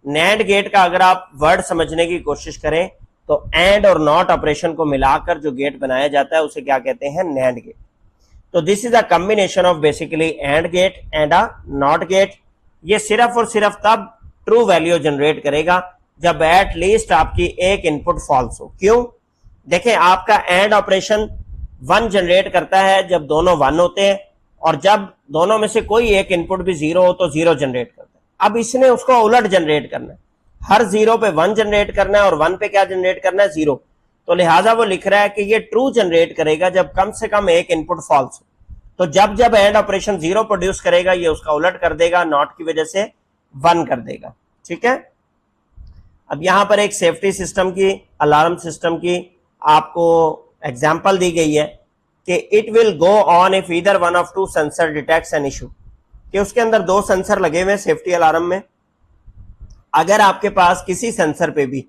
A: नैंड गेट का अगर आप वर्ड समझने की कोशिश करें तो एंड और नॉट ऑपरेशन को मिलाकर जो गेट बनाया जाता है उसे क्या कहते हैं नैंड गेट। तो this is a combination of basically and gate and a not gate. ये सिर्फ और सिर्फ तब ट्रू वैल्यू जनरेट करेगा जब एट लीस्ट आपकी एक इनपुट फॉल्स हो। क्यों? देखें, आपका एंड ऑपरेशन 1 जनरेट करता है जब दोनों 1 होते हैं, और जब दोनों में से कोई एक इनपुट भी 0 हो तो 0 जनरेट करता है। अब इसने उसको उलट जनरेट करना है, हर 0 पे 1 जनरेट करना है और 1 पे क्या जनरेट करना है 0। तो लिहाजा वो लिख रहा है कि ये ट्रू जनरेट करेगा जब कम से कम एक इनपुट फॉल्स हो। तो जब जब एंड ऑपरेशन 0 प्रोड्यूस करेगा ये उसका उलट कर देगा, नॉट की वजह से 1 कर देगा। ठीक है। अब यहां पर एक सेफ्टी सिस्टम की, अलार्म सिस्टम की आपको एग्जांपल दी गई है कि it will go on if either one of to sensor detects an issue, कि उसके अंदर 2 सेंसर लगे हुए सेफ्टी अलार्म में। अगर आपके पास किसी सेंसर पे भी,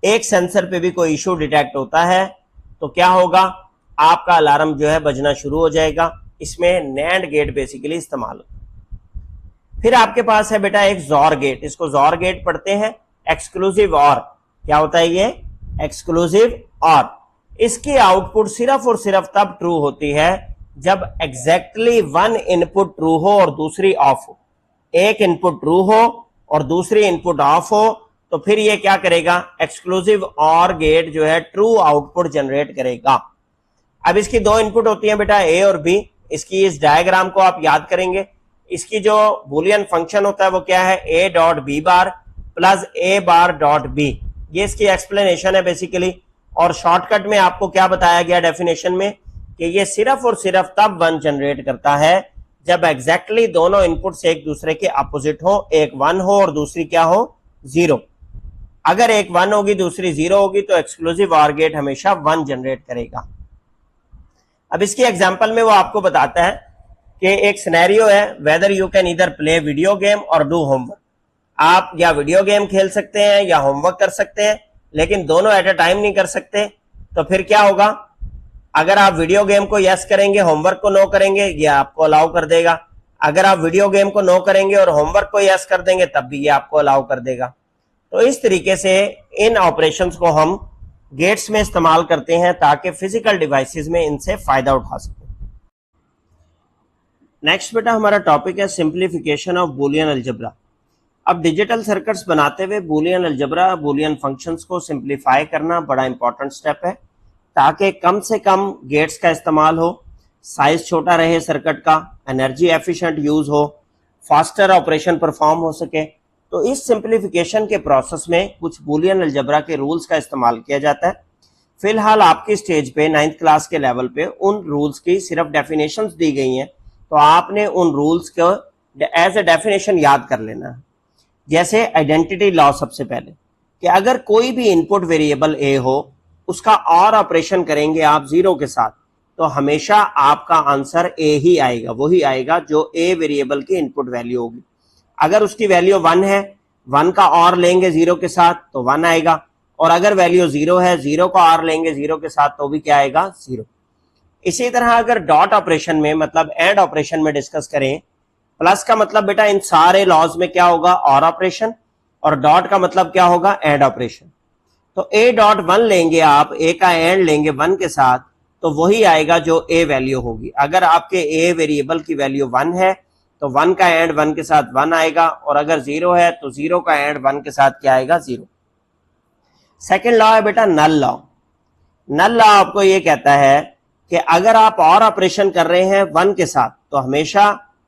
A: एक सेंसर पे भी कोई इशू डिटेक्ट होता है तो क्या होगा, आपका अलार्म जो है बजना शुरू हो जाएगा। इसमें नैंड गेट बेसिकली इस्तेमाल होता है। फिर आपके पास है बेटा एक जॉर गेट, इसको जॉर गेट पढ़ते हैं, एक्सक्लूसिव और। क्या होता है ये? एक्सक्लूसिव और। इसकी आउटपुट सिर्फ और सिर्फ तब ट्रू होती है जब एग्जैक्टली 1 इनपुट ट्रू हो और दूसरी ऑफ हो। एक इनपुट ट्रू हो और दूसरी इनपुट ऑफ हो तो फिर ये क्या करेगा, एक्सक्लूसिव और गेट जो है ट्रू आउटपुट जनरेट करेगा। अब इसकी 2 इनपुट होती हैं बेटा ए और बी। इसकी इस डायग्राम को आप याद करेंगे, इसकी जो बूलियन फंक्शन होता है वो क्या है, A dot B bar plus A bar dot B. ये इसकी एक्सप्लेनेशन है बेसिकली। और शॉर्टकट में आपको क्या बताया गया डेफिनेशन में कि ये सिर्फ और सिर्फ तब 1 जनरेट करता है जब एग्जैक्टली दोनों इनपुट्स एक दूसरे के अपोजिट हो, एक 1 हो और दूसरी क्या हो 0। अगर एक 1 होगी दूसरी 0 होगी तो एक्सक्लूसिव ऑर गेट हमेशा 1 जनरेट करेगा। अब इसकी एग्जांपल में वो आपको बताता है कि एक सिनेरियो है, whether you can either play video game और डू होमवर्क। आप या वीडियो गेम खेल सकते हैं या होमवर्क कर सकते हैं, लेकिन दोनों एट अ टाइम नहीं कर सकते। तो फिर क्या होगा, अगर आप वीडियो गेम को यस करेंगे, होमवर्क को नो करेंगे, ये आपको अलाउ कर देगा। अगर आप वीडियो गेम को नो करेंगे और होमवर्क को यस कर देंगे तब भी ये आपको अलाउ कर देगा। तो इस तरीके से इन ऑपरेशंस को हम गेट्स में इस्तेमाल करते हैं ताकि फिजिकल डिवाइसेस में इनसे फायदा उठा सकें। नेक्स्ट बेटा हमारा टॉपिक है सिंप्लीफिकेशन ऑफ बूलियन अलजेब्रा। अब डिजिटल सर्किट्स बनाते हुए बूलियन अलजेब्रा, बूलियन फंक्शंस को सिंप्लीफाई करना बड़ा इंपॉर्टेंट स्टेप है ताकि कम से कम गेट्स का इस्तेमाल हो, साइज छोटा रहे सर्किट का, एनर्जी एफिशिएंट यूज हो, फास्टर ऑपरेशन परफॉर्म हो सके। तो इस सिंप्लीफिकेशन के प्रोसेस में कुछ बूलियन अलजेब्रा के रूल्स का इस्तेमाल किया जाता है। फिलहाल आपकी स्टेज पे 9th क्लास के लेवल पे उन रूल्स की सिर्फ डेफिनेशंस दी गई हैं, तो आपने उन रूल्स को एज ए डेफिनेशन याद कर लेना है। जैसे आइडेंटिटी लॉ, सबसे पहले कि अगर कोई भी इनपुट वेरिएबल ए हो, उसका और ऑपरेशन करेंगे आप 0 के साथ, तो हमेशा आपका आंसर ए ही आएगा, वही आएगा जो ए वेरिएबल की इनपुट वैल्यू होगी। अगर उसकी वैल्यू 1 है, 1 का और लेंगे 0 के साथ तो 1 आएगा, और अगर वैल्यू 0 है, 0 का और लेंगे 0 के साथ तो भी क्या आएगा 0। इसी तरह अगर डॉट ऑपरेशन में, मतलब एंड ऑपरेशन में डिस्कस करें, प्लस का मतलब बेटा इन सारे लॉज में क्या होगा, और ऑपरेशन, और डॉट का मतलब क्या होगा, एंड ऑपरेशन। तो ए डॉट 1 लेंगे आप, ए का एंड लेंगे 1 के साथ, तो वही आएगा जो ए वैल्यू होगी। अगर आपके ए वेरिएबल की वैल्यू 1 है तो 1 का एंड 1 के साथ 1 आएगा, और अगर 0 है तो 0 का एंड 1 के साथ क्या आएगा 0। सेकेंड लॉ है बेटा नल लॉ। नल लॉ आपको ये कहता है कि अगर आप और ऑपरेशन कर रहे हैं 1 के साथ तो हमेशा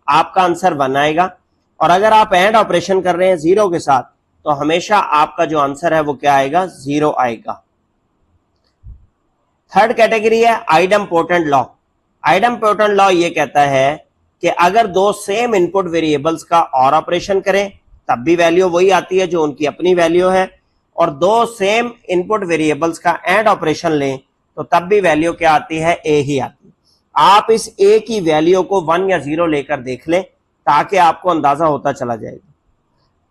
A: आपका आंसर 1 आएगा, और अगर आप एंड ऑपरेशन कर रहे हैं 0 के साथ तो हमेशा आपका जो आंसर है वो क्या आएगा, 0 आएगा। थर्ड कैटेगरी है आइडम्पोटेंट लॉ। आइडम्पोटेंट लॉ ये कहता है कि अगर दो सेम इनपुट वेरिएबल्स का और ऑपरेशन करें तब भी वैल्यू वही आती है जो उनकी अपनी वैल्यू है, और दो सेम इनपुट वेरिएबल्स का एंड ऑपरेशन लें तो तब भी वैल्यू क्या आती है, ए ही आती है। आप इस ए की वैल्यू को 1 या 0 लेकर देख लें ताकि आपको अंदाजा होता चला जाएगा।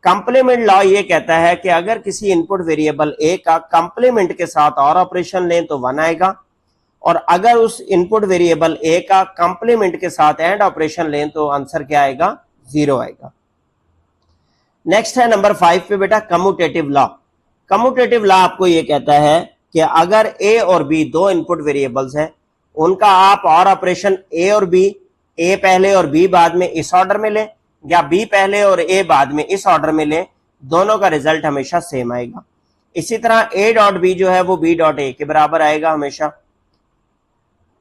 A: कंप्लीमेंट लॉ ये कहता है कि अगर किसी इनपुट वेरिएबल ए का कंप्लीमेंट के साथ और ऑपरेशन लें तो 1 आएगा, और अगर उस इनपुट वेरिएबल ए का कंप्लीमेंट के साथ एंड ऑपरेशन लें तो आंसर क्या आएगा, 0 आएगा। नेक्स्ट है नंबर 5 पे बेटा कम्यूटेटिव लॉ। कम्यूटेटिव लॉ आपको ये कहता है कि अगर ए और बी दो इनपुट वेरिएबल्स हैं, उनका आप और ऑपरेशन ए और बी, ए पहले और बी बाद में इस ऑर्डर में लें, या बी पहले और ए बाद में इस ऑर्डर में लें, दोनों का रिजल्ट हमेशा सेम आएगा। इसी तरह ए डॉट बी जो है वो बी डॉट ए के बराबर आएगा हमेशा।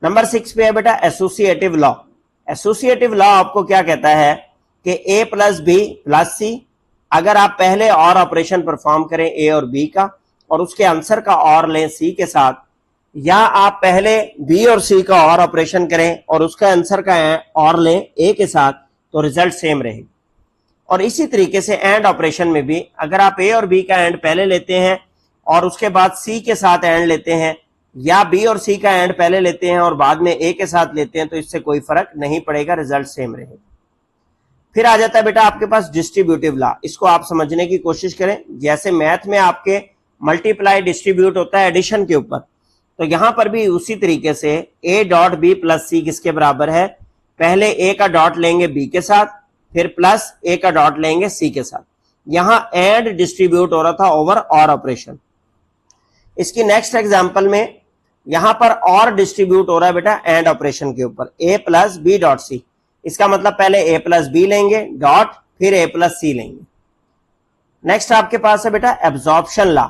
A: नंबर 6 पे है बेटा एसोसिएटिव लॉ। एसोसिएटिव लॉ आपको क्या कहता है कि ए प्लस बी प्लस सी, अगर आप पहले और ऑपरेशन परफॉर्म करें ए और बी का और उसके आंसर का और लें सी के साथ, या आप पहले बी और सी का और ऑपरेशन करें और उसका आंसर का और लें ए के साथ, तो रिजल्ट सेम रहेगा। और इसी तरीके से एंड ऑपरेशन में भी अगर आप ए और बी का एंड पहले लेते हैं और उसके बाद सी के साथ एंड लेते हैं, या बी और सी का एंड पहले लेते हैं और बाद में ए के साथ लेते हैं, तो इससे कोई फर्क नहीं पड़ेगा, रिजल्ट सेम रहेगा। फिर आ जाता है बेटा आपके पास डिस्ट्रीब्यूटिव लॉ। इसको आप समझने की कोशिश करें। जैसे मैथ में आपके मल्टीप्लाई डिस्ट्रीब्यूट होता है एडिशन के ऊपर, तो यहां पर भी उसी तरीके से ए डॉट बी प्लस सी किसके बराबर है, पहले ए का डॉट लेंगे बी के साथ, फिर प्लस ए का डॉट लेंगे सी के साथ। यहां एंड डिस्ट्रीब्यूट हो रहा था ओवर और ऑपरेशन। इसकी नेक्स्ट एग्जांपल में यहां पर और डिस्ट्रीब्यूट हो रहा है बेटा एंड ऑपरेशन के ऊपर, ए प्लस बी डॉट सी। इसका मतलब पहले ए प्लस बी लेंगे डॉट, फिर ए प्लस सी लेंगे। नेक्स्ट आपके पास है बेटा एब्जॉर्प्शन लॉ।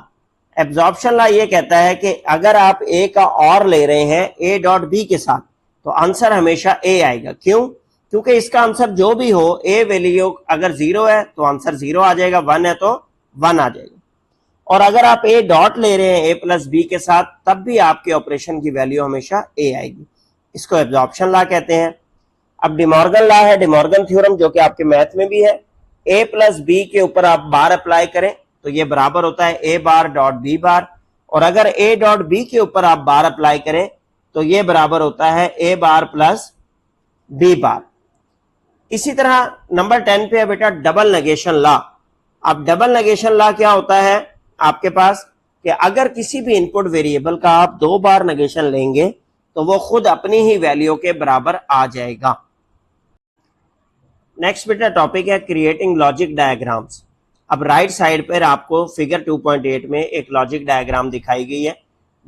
A: एब्जॉर्प्शन लॉ ये कहता है कि अगर आप ए का और ले रहे हैं ए डॉट बी के साथ तो आंसर हमेशा ए आएगा। क्यों? क्योंकि इसका आंसर जो भी हो, ए वैल्यू अगर 0 है तो आंसर 0 आ जाएगा, 1 है तो 1 आ जाएगा। और अगर आप ए डॉट ले रहे हैं ए प्लस बी के साथ, तब भी आपके ऑपरेशन की वैल्यू हमेशा ए आएगी। इसको एब्जॉर्प्शन लॉ कहते हैं। अब डिमॉर्गन लॉ है, डिमॉर्गन थ्योरम, जो कि आपके मैथ में भी है। ए प्लस बी के ऊपर आप बार अप्लाई करें तो ये बराबर होता है ए बार डॉट बी बार, और अगर ए डॉट बी के ऊपर आप बार अप्लाई करें तो ये बराबर होता है ए बार प्लस बी बार। इसी तरह नंबर 10 पे है बेटा डबल नेगेशन लॉ। अब डबल नेगेशन लॉ क्या होता है आपके पास कि अगर किसी भी इनपुट वेरिएबल का आप 2 बार नेगेशन लेंगे तो वो खुद अपनी ही वैल्यू के बराबर आ जाएगा। नेक्स्ट बेटा टॉपिक है क्रिएटिंग लॉजिक डायग्राम्स। अब राइट साइड पर आपको फिगर 2.8 में एक लॉजिक डायग्राम दिखाई गई है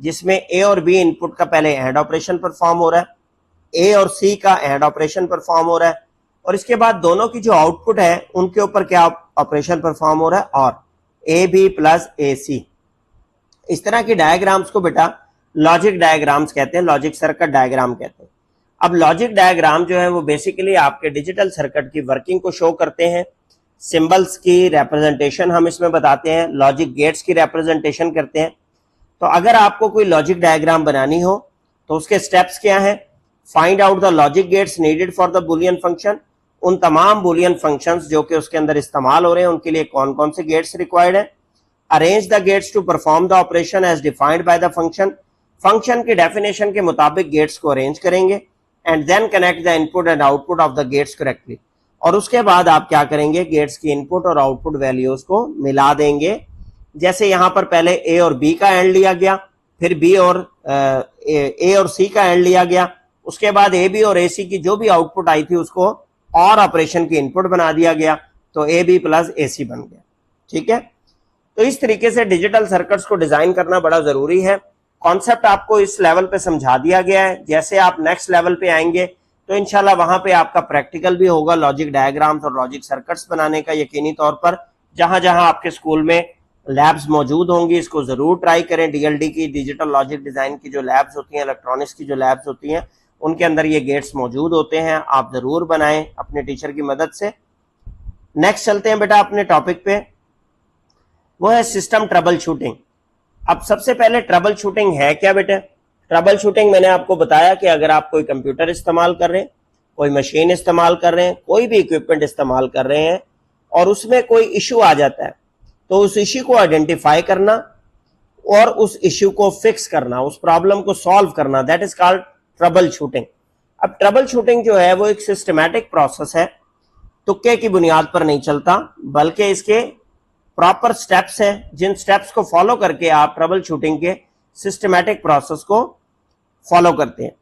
A: जिसमें ए और बी इनपुट का पहले एंड ऑपरेशन परफॉर्म हो रहा है, ए और सी का एंड ऑपरेशन परफॉर्म हो रहा है, और इसके बाद दोनों की जो आउटपुट है उनके ऊपर क्या ऑपरेशन परफॉर्म हो रहा है, और ए बी प्लस ए सी। इस तरह की डायग्राम्स को बेटा लॉजिक डायग्राम्स कहते हैं, लॉजिक सर्किट डायग्राम कहते हैं। अब लॉजिक डायग्राम जो है वो बेसिकली आपके डिजिटल सर्किट की वर्किंग को शो करते हैं। सिंबल्स की रिप्रेजेंटेशन हम इसमें बताते हैं, लॉजिक गेट्स की रिप्रेजेंटेशन करते हैं। तो अगर आपको कोई लॉजिक डायग्राम बनानी हो तो उसके स्टेप्स क्या हैं? Find out the logic gates needed for the Boolean function. उन तमाम बुलियन फंक्शंस जो कि उसके अंदर इस्तेमाल हो रहे हैं उनके लिए कौन कौन से गेट्स रिक्वायर्ड है। Arrange the gates to perform the operation as defined by the function. Function की डेफिनेशन के मुताबिक गेट्स को अरेंज करेंगे। And then connect the input and output of the gates correctly. और उसके बाद आप क्या करेंगे, गेट्स की इनपुट और आउटपुट वैल्यूज को मिला देंगे। जैसे यहां पर पहले ए और बी का एंड लिया गया, फिर बी और ए और सी का एंड लिया गया, उसके बाद ए बी और ए सी की जो भी आउटपुट आई थी उसको और ऑपरेशन की इनपुट बना दिया गया, तो ए बी प्लस ए सी बन गया। ठीक है, तो इस तरीके से डिजिटल सर्किट्स को डिजाइन करना बड़ा जरूरी है। कॉन्सेप्ट आपको इस लेवल पे समझा दिया गया है। जैसे आप नेक्स्ट लेवल पे आएंगे तो इंशाल्लाह वहां पे आपका प्रैक्टिकल भी होगा लॉजिक डायग्राम्स और लॉजिक सर्किट्स बनाने का, यकीनी तौर पर। जहां जहां आपके स्कूल में लैब्स मौजूद होंगी, इसको जरूर ट्राई करें। डीएलडी की, डिजिटल लॉजिक डिजाइन की जो लैब्स होती हैं, इलेक्ट्रॉनिक्स की जो लैब्स होती हैं, उनके अंदर ये गेट्स मौजूद होते हैं। आप जरूर बनाएं अपने टीचर की मदद से। नेक्स्ट चलते हैं बेटा अपने टॉपिक पे, वो है सिस्टम ट्रबल शूटिंग। अब सबसे पहले ट्रबल शूटिंग है क्या बेटा? ट्रबल शूटिंग मैंने आपको बताया कि अगर आप कोई कंप्यूटर इस्तेमाल कर रहे हैं, कोई मशीन इस्तेमाल कर रहे हैं, कोई भी इक्विपमेंट इस्तेमाल कर रहे हैं और उसमें कोई इश्यू आ जाता है, तो उस इश्यू को आइडेंटिफाई करना और उस इश्यू को फिक्स करना, उस प्रॉब्लम को सॉल्व करना, that is called trouble shooting. अब ट्रबल शूटिंग जो है वो एक सिस्टमैटिक प्रोसेस है, तुक्के की बुनियाद पर नहीं चलता, बल्कि इसके प्रॉपर स्टेप्स हैं, जिन स्टेप्स को फॉलो करके आप ट्रबल शूटिंग के सिस्टमैटिक प्रोसेस को फॉलो करते हैं।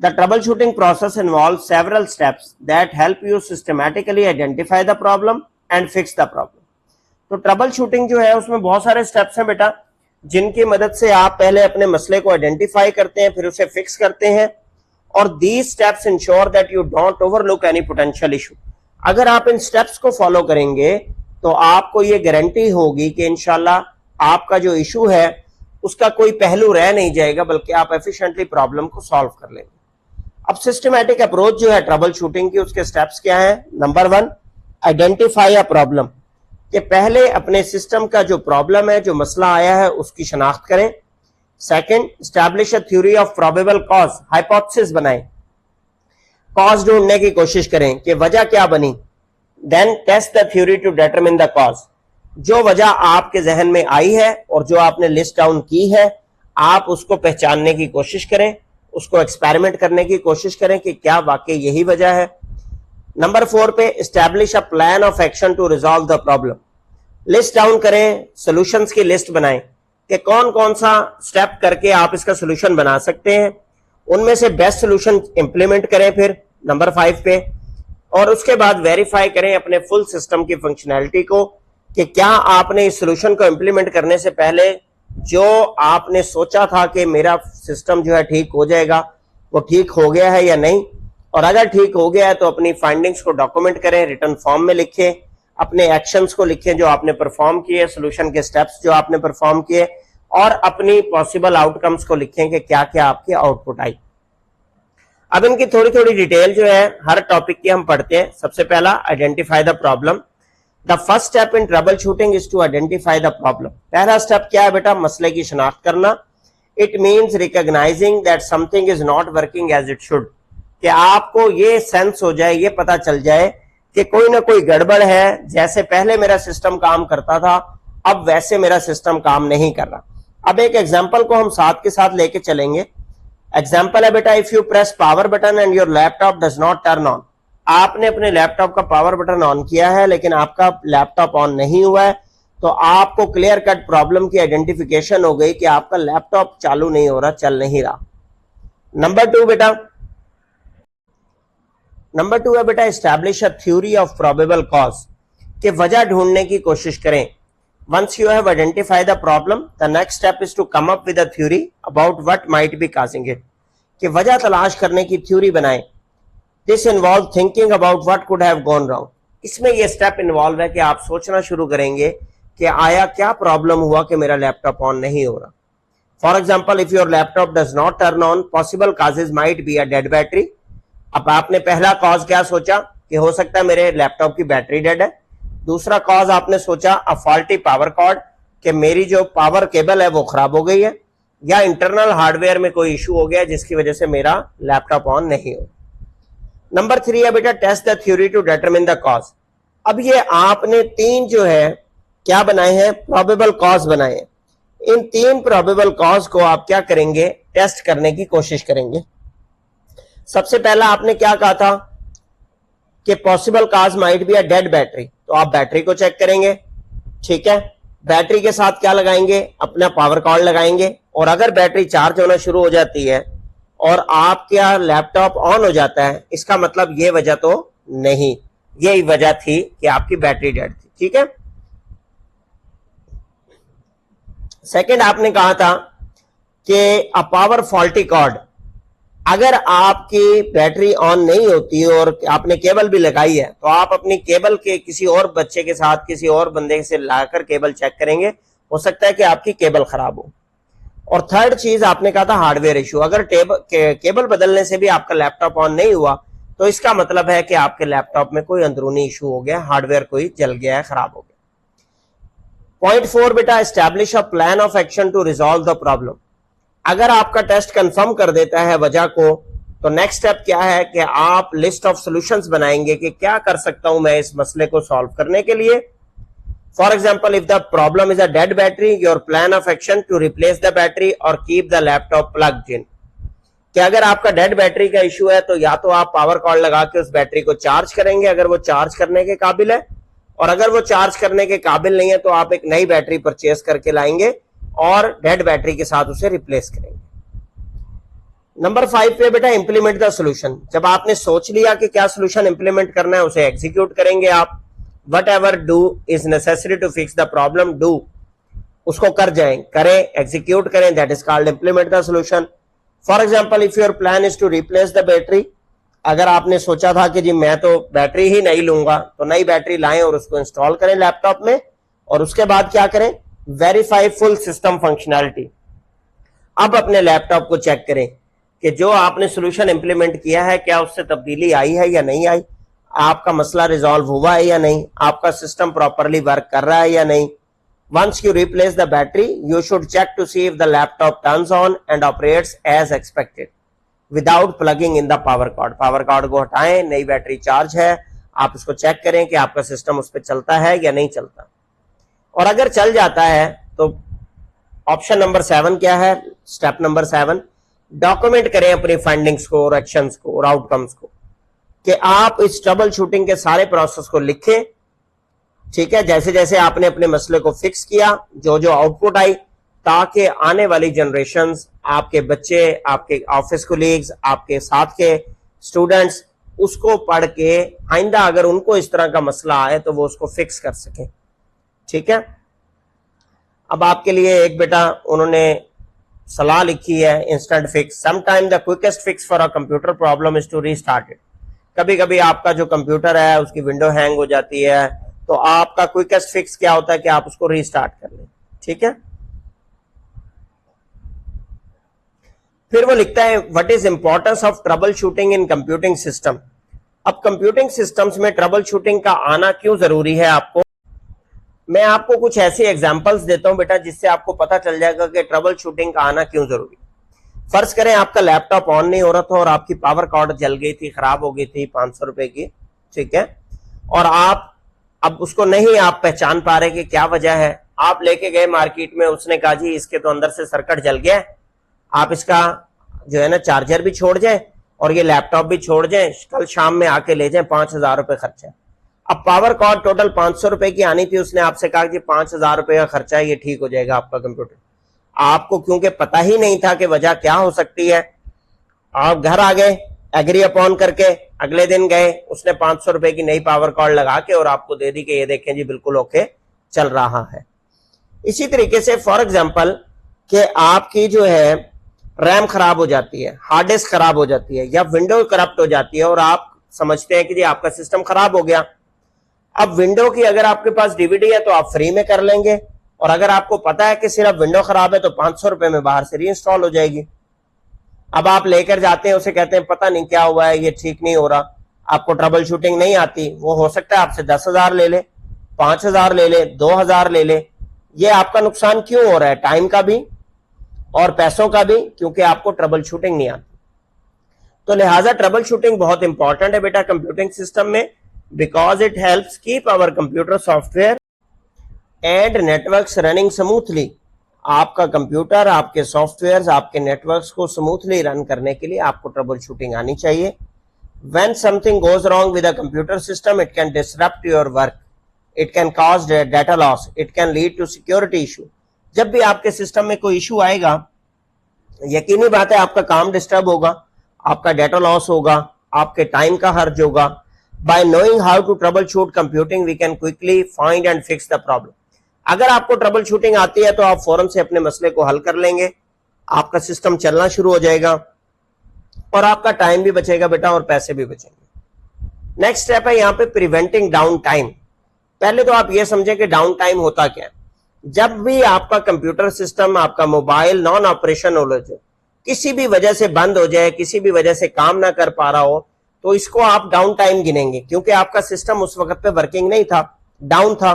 A: The trouble shooting process involve several steps that help you systematically identify the problem and fix the problem. तो ट्रबल शूटिंग जो है उसमें बहुत सारे स्टेप्स हैं बेटा, जिनकी मदद से आप पहले अपने मसले को आइडेंटिफाई करते हैं, फिर उसे फिक्स करते हैं, और these steps ensure that you don't overlook any potential issue. अगर आप इन स्टेप्स को फॉलो करेंगे तो आपको ये गारंटी होगी कि इंशाल्लाह आपका जो इशू है उसका कोई पहलू रह नहीं जाएगा, बल्कि आप एफिशिएंटली प्रॉब्लम को सॉल्व कर लेंगे। अब सिस्टमैटिक अप्रोच जो है ट्रबल शूटिंग की, उसके स्टेप्स क्या हैं? नंबर 1, आइडेंटिफाई अ प्रॉब्लम, कि पहले अपने सिस्टम का जो प्रॉब्लम है, जो मसला आया है, उसकी शनाख्त करें। Second, establish a theory of probable cause, hypothesis बनाएं, कॉज ढूंढने की कोशिश करें कि वजह क्या बनी। Then test the theory to determine the cause, जो वजह आपके जहन में आई है और जो आपने लिस्ट डाउन की है, आप उसको पहचानने की कोशिश करें, उसको एक्सपेरिमेंट करने की कोशिश करें कि क्या वाकई यही वजह है। नंबर 4 पे, establish a plan of action to resolve the problem, list down करें, सॉल्यूशंस की लिस्ट बनाएं कि कौन कौन सा स्टेप करके आप इसका सोल्यूशन बना सकते हैं, उनमें से बेस्ट सोल्यूशन इंप्लीमेंट करें फिर नंबर 5 पे, और उसके बाद वेरीफाई करें अपने फुल सिस्टम की फंक्शनैलिटी को कि क्या आपने इस सोल्यूशन को इंप्लीमेंट करने से पहले जो आपने सोचा था कि मेरा सिस्टम जो है ठीक हो जाएगा, वो ठीक हो गया है या नहीं। और अगर ठीक हो गया है तो अपनी फाइंडिंग्स को डॉक्यूमेंट करें, रिटन फॉर्म में लिखें, अपने एक्शंस को लिखें जो आपने परफॉर्म किए, सोल्यूशन के स्टेप्स जो आपने परफॉर्म किए, और अपनी पॉसिबल आउटकम्स को लिखें कि क्या क्या आपकी आउटपुट आई। अब इनकी थोड़ी थोड़ी डिटेल जो है हर टॉपिक की हम पढ़ते हैं। सबसे पहला, identify the problem. The first step in troubleshooting is to identify the problem. पहला स्टेप क्या है बेटा? मसले की शनाख्त करना। It means recognizing that something is not working as it should, कि आपको ये सेंस हो जाए, ये पता चल जाए कि कोई ना कोई गड़बड़ है, जैसे पहले मेरा सिस्टम काम करता था अब वैसे मेरा सिस्टम काम नहीं कर रहा। अब एक एग्जांपल को हम साथ के साथ लेके चलेंगे। एग्जांपल है बेटा, if you press power button and your laptop does not turn on. आपने अपने लैपटॉप का पावर बटन ऑन किया है लेकिन आपका लैपटॉप ऑन नहीं हुआ है, तो आपको क्लियर कट प्रॉब्लम की आइडेंटिफिकेशन हो गई कि आपका लैपटॉप चालू नहीं हो रहा, चल नहीं रहा। नंबर 2 बेटा, नंबर 2 है बेटा, establish a theory of probable cause, कि वजह ढूंढने की कोशिश करें। Once you have identified the problem, the next step is to come up with a theory about what might be causing it, कि वजह तलाश करने की थ्योरी बनाएं। This involves thinking about what could have gone wrong। इसमें यह step involve है कि आप सोचना शुरू करेंगे कि आया क्या प्रॉब्लम हुआ कि मेरा लैपटॉप ऑन नहीं हो रहा। For example, if your laptop does not turn on, possible causes might be a dead battery. अब आपने पहला कॉज क्या सोचा कि हो सकता है मेरे लैपटॉप की बैटरी डेड है। दूसरा कॉज आपने सोचा अ फॉल्टी पावर कॉर्ड, कि मेरी जो पावर केबल है वो खराब हो गई है, या इंटरनल हार्डवेयर में कोई इशू हो गया जिसकी वजह से मेरा लैपटॉप ऑन नहीं हो। नंबर 3 है बेटा, test the theory to determine the cause. अब ये आपने 3 जो है क्या बनाए हैं? प्रोबेबल कॉज बनाए हैं। इन 3 प्रोबेबल कॉज को आप क्या करेंगे? टेस्ट करने की कोशिश करेंगे। सबसे पहला आपने क्या कहा था कि possible cause might be a dead battery, तो आप बैटरी को चेक करेंगे, ठीक है। बैटरी के साथ क्या लगाएंगे? अपना पावर कॉर्ड लगाएंगे, और अगर बैटरी चार्ज होना शुरू हो जाती है और आपका लैपटॉप ऑन हो जाता है, इसका मतलब ये वजह तो नहीं, यही वजह थी कि आपकी बैटरी डेड थी, ठीक है। सेकंड आपने कहा था कि अ पावर फॉल्टी कॉर्ड, अगर आपकी बैटरी ऑन नहीं होती और आपने केबल भी लगाई है, तो आप अपनी केबल के किसी और बच्चे के साथ, किसी और बंदे से लाकर केबल चेक करेंगे, हो सकता है कि आपकी केबल खराब हो। और थर्ड चीज आपने कहा था हार्डवेयर इशू। अगर केबल बदलने से भी आपका लैपटॉप ऑन नहीं हुआ तो इसका मतलब है कि आपके लैपटॉप में कोई अंदरूनी इशू हो गया, हार्डवेयर कोई जल गया है, खराब हो गया। पॉइंट 4 बेटा, establish a plan of action to resolve the problem. अगर आपका टेस्ट कंफर्म कर देता है वजह को, तो नेक्स्ट स्टेप क्या है कि आप लिस्ट ऑफ सॉल्यूशंस बनाएंगे कि क्या कर सकता हूं मैं इस मसले को सॉल्व करने के लिए। For example, if the problem is a dead battery, your plan of action to replace the battery और keep the laptop plugged in. कि अगर आपका डेड बैटरी का इशू है तो या तो आप पावर कॉर्ड लगा के उस बैटरी को चार्ज करेंगे अगर वो चार्ज करने के काबिल है, और अगर वो चार्ज करने के काबिल नहीं है तो आप एक नई बैटरी परचेज करके लाएंगे और डेड बैटरी के साथ उसे रिप्लेस करेंगे। नंबर 5 पे बेटा, इंप्लीमेंट द सोल्यूशन। जब आपने सोच लिया कि क्या सोल्यूशन इंप्लीमेंट करना है, उसे एग्जीक्यूट करेंगे आप। Whatever do is necessary to fix the problem, do, उसको करें, एग्जीक्यूट करें, that is called implement the solution. For example, if your plan is to replace the battery, अगर आपने सोचा था कि जी मैं तो बैटरी ही नहीं लूंगा, तो नई बैटरी लाएं और उसको इंस्टॉल करें लैपटॉप में, और उसके बाद क्या करें, वेरीफाई फुल सिस्टम फंक्शनैलिटी। अब अपने लैपटॉप को चेक करें कि जो आपने सोल्यूशन इंप्लीमेंट किया है क्या उससे तब्दीली आई है या नहीं आई, आपका मसला रिजॉल्व हुआ है या नहीं, आपका सिस्टम प्रॉपरली वर्क कर रहा है या नहीं। Once you replace the battery, you should check to see if the laptop turns on and operates as expected without plugging in the power cord. Power cord को हटाएं, नई बैटरी चार्ज है, आप उसको चेक करें कि आपका सिस्टम उस पर चलता है या नहीं चलता। और अगर चल जाता है तो ऑप्शन नंबर 7 क्या है, स्टेप नंबर 7, डॉक्यूमेंट करें अपनी फाइंडिंग्स को और एक्शंस को और आउटकम्स को, कि आप इस ट्रबल शूटिंग के सारे प्रोसेस को लिखें। ठीक है, जैसे जैसे आपने अपने मसले को फिक्स किया, जो जो आउटपुट आई, ताकि आने वाली जनरेशंस, आपके बच्चे, आपके ऑफिस कोलीग्स, आपके साथ के स्टूडेंट्स उसको पढ़ के आइंदा अगर उनको इस तरह का मसला आए तो वो उसको फिक्स कर सकें। ठीक है, अब आपके लिए एक बेटा उन्होंने सलाह लिखी है, instant fix. Sometime the quickest fix for a computer problem is to restart it. कभी कभी आपका जो कंप्यूटर है उसकी विंडो हैंग हो जाती है, तो आपका क्विकेस्ट फिक्स क्या होता है कि आप उसको रीस्टार्ट कर लें। ठीक है, फिर वो लिखता है what is importance of trouble shooting in computing system. अब कंप्यूटिंग सिस्टम्स में ट्रबल शूटिंग का आना क्यों जरूरी है आपको, मैं आपको कुछ ऐसे एग्जांपल्स देता हूं बेटा जिससे आपको पता चल जाएगा कि ट्रबल शूटिंग का आना क्यों जरूरी। फर्ज करें आपका लैपटॉप ऑन नहीं हो रहा था और आपकी पावर कॉर्ड जल गई थी, खराब हो गई थी 500 रुपए की। ठीक है, और आप अब उसको नहीं आप पहचान पा रहे कि क्या वजह है। आप लेके गए मार्केट में, उसने कहा जी इसके तो अंदर से सर्किट जल गया है, आप इसका जो है ना चार्जर भी छोड़ जाए और ये लैपटॉप भी छोड़ जाए, कल शाम में आके ले जाए, 5,000 रुपए खर्चा। अब पावर कॉर्ड टोटल 500 रुपए की आनी थी, उसने आपसे कहा कि 5,000 रुपए का खर्चा है, ये ठीक हो जाएगा आपका कंप्यूटर। आपको क्योंकि पता ही नहीं था कि वजह क्या हो सकती है, आप घर आ गए एग्री अपॉन करके, अगले दिन गए, उसने 500 रुपए की नई पावर कॉर्ड लगा के और आपको दे दी कि ये देखें जी बिल्कुल ओके चल रहा है। इसी तरीके से फॉर एग्जांपल कि आपकी जो है रैम खराब हो जाती है, हार्ड डिस्क खराब हो जाती है, या विंडो करप्ट हो जाती है और आप समझते हैं कि जी आपका सिस्टम खराब हो गया। अब विंडो की अगर आपके पास डीवीडी है तो आप फ्री में कर लेंगे, और अगर आपको पता है कि सिर्फ विंडो खराब है तो 500 रुपए में बाहर से रीइंस्टॉल हो जाएगी। अब आप लेकर जाते हैं, उसे कहते हैं पता नहीं क्या हुआ है, ये ठीक नहीं हो रहा, आपको ट्रबल शूटिंग नहीं आती। वो हो सकता है आपसे 10,000 ले ले, 5,000 ले ले, 2,000 ले ले। ये आपका नुकसान क्यों हो रहा है, टाइम का भी और पैसों का भी, क्योंकि आपको ट्रबल शूटिंग नहीं आती। तो लिहाजा ट्रबल शूटिंग बहुत इंपॉर्टेंट है बेटा कंप्यूटिंग सिस्टम में, because it helps keep our computer software and networks running smoothly. आपका कंप्यूटर, आपके सॉफ्टवेयर्स, आपके नेटवर्क्स को स्मूथली रन करने के लिए आपको ट्रबल शूटिंग आनी चाहिए। When something goes wrong with a computer system, it can disrupt your work, it can cause data loss, it can lead to security issue। जब भी आपके सिस्टम में कोई इशू आएगा, यकीनी बात है आपका काम डिस्टर्ब होगा, आपका डेटा लॉस होगा, आपके टाइम का खर्च होगा। By knowing how to troubleshoot computing, we can quickly find and fix the problem। अगर आपको ट्रबल शूटिंग आती है तो आप फौरन से अपने मसले को हल कर लेंगे, आपका सिस्टम चलना शुरू हो जाएगा और आपका टाइम भी बचेगा बेटा और पैसे भी बचेंगे। नेक्स्ट स्टेप है यहाँ पे प्रिवेंटिंग डाउन टाइम। पहले तो आप ये समझें कि डाउन टाइम होता क्या है। जब भी आपका कंप्यूटर सिस्टम, आपका मोबाइल नॉन ऑपरेशन हो जाए, किसी भी वजह से बंद हो जाए, किसी भी वजह से काम ना कर पा रहा हो, तो इसको आप डाउन टाइम गिनेंगे, क्योंकि आपका सिस्टम उस वक्त पे वर्किंग नहीं था, डाउन था।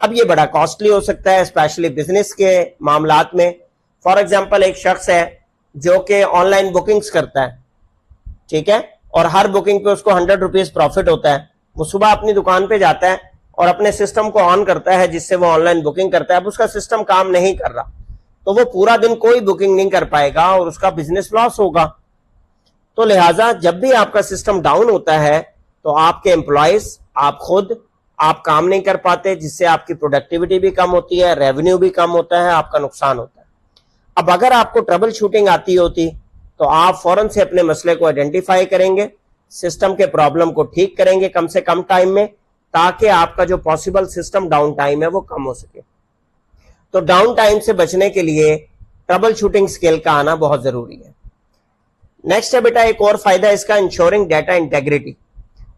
A: अब ये बड़ा कॉस्टली हो सकता है, स्पेशली बिजनेस के मामलात में। फॉर एग्जांपल, एक शख्स है जो कि ऑनलाइन बुकिंग्स करता है, ठीक है, और हर बुकिंग पे उसको 100 रुपीज प्रॉफिट होता है। वो सुबह अपनी दुकान पे जाता है और अपने सिस्टम को ऑन करता है जिससे वो ऑनलाइन बुकिंग करता है। अब उसका सिस्टम काम नहीं कर रहा, तो वो पूरा दिन कोई बुकिंग नहीं कर पाएगा और उसका बिजनेस लॉस होगा। तो लिहाजा जब भी आपका सिस्टम डाउन होता है तो आपके एम्प्लॉयज, आप खुद, आप काम नहीं कर पाते, जिससे आपकी प्रोडक्टिविटी भी कम होती है, रेवेन्यू भी कम होता है, आपका नुकसान होता है। अब अगर आपको ट्रबल शूटिंग आती होती तो आप फौरन से अपने मसले को आइडेंटिफाई करेंगे, सिस्टम के प्रॉब्लम को ठीक करेंगे कम से कम टाइम में, ताकि आपका जो पॉसिबल सिस्टम डाउन टाइम है वो कम हो सके। तो डाउन टाइम से बचने के लिए ट्रबल शूटिंग स्किल का आना बहुत जरूरी है। नेक्स्ट है बेटा एक और फायदा इसका, ensuring data integrity.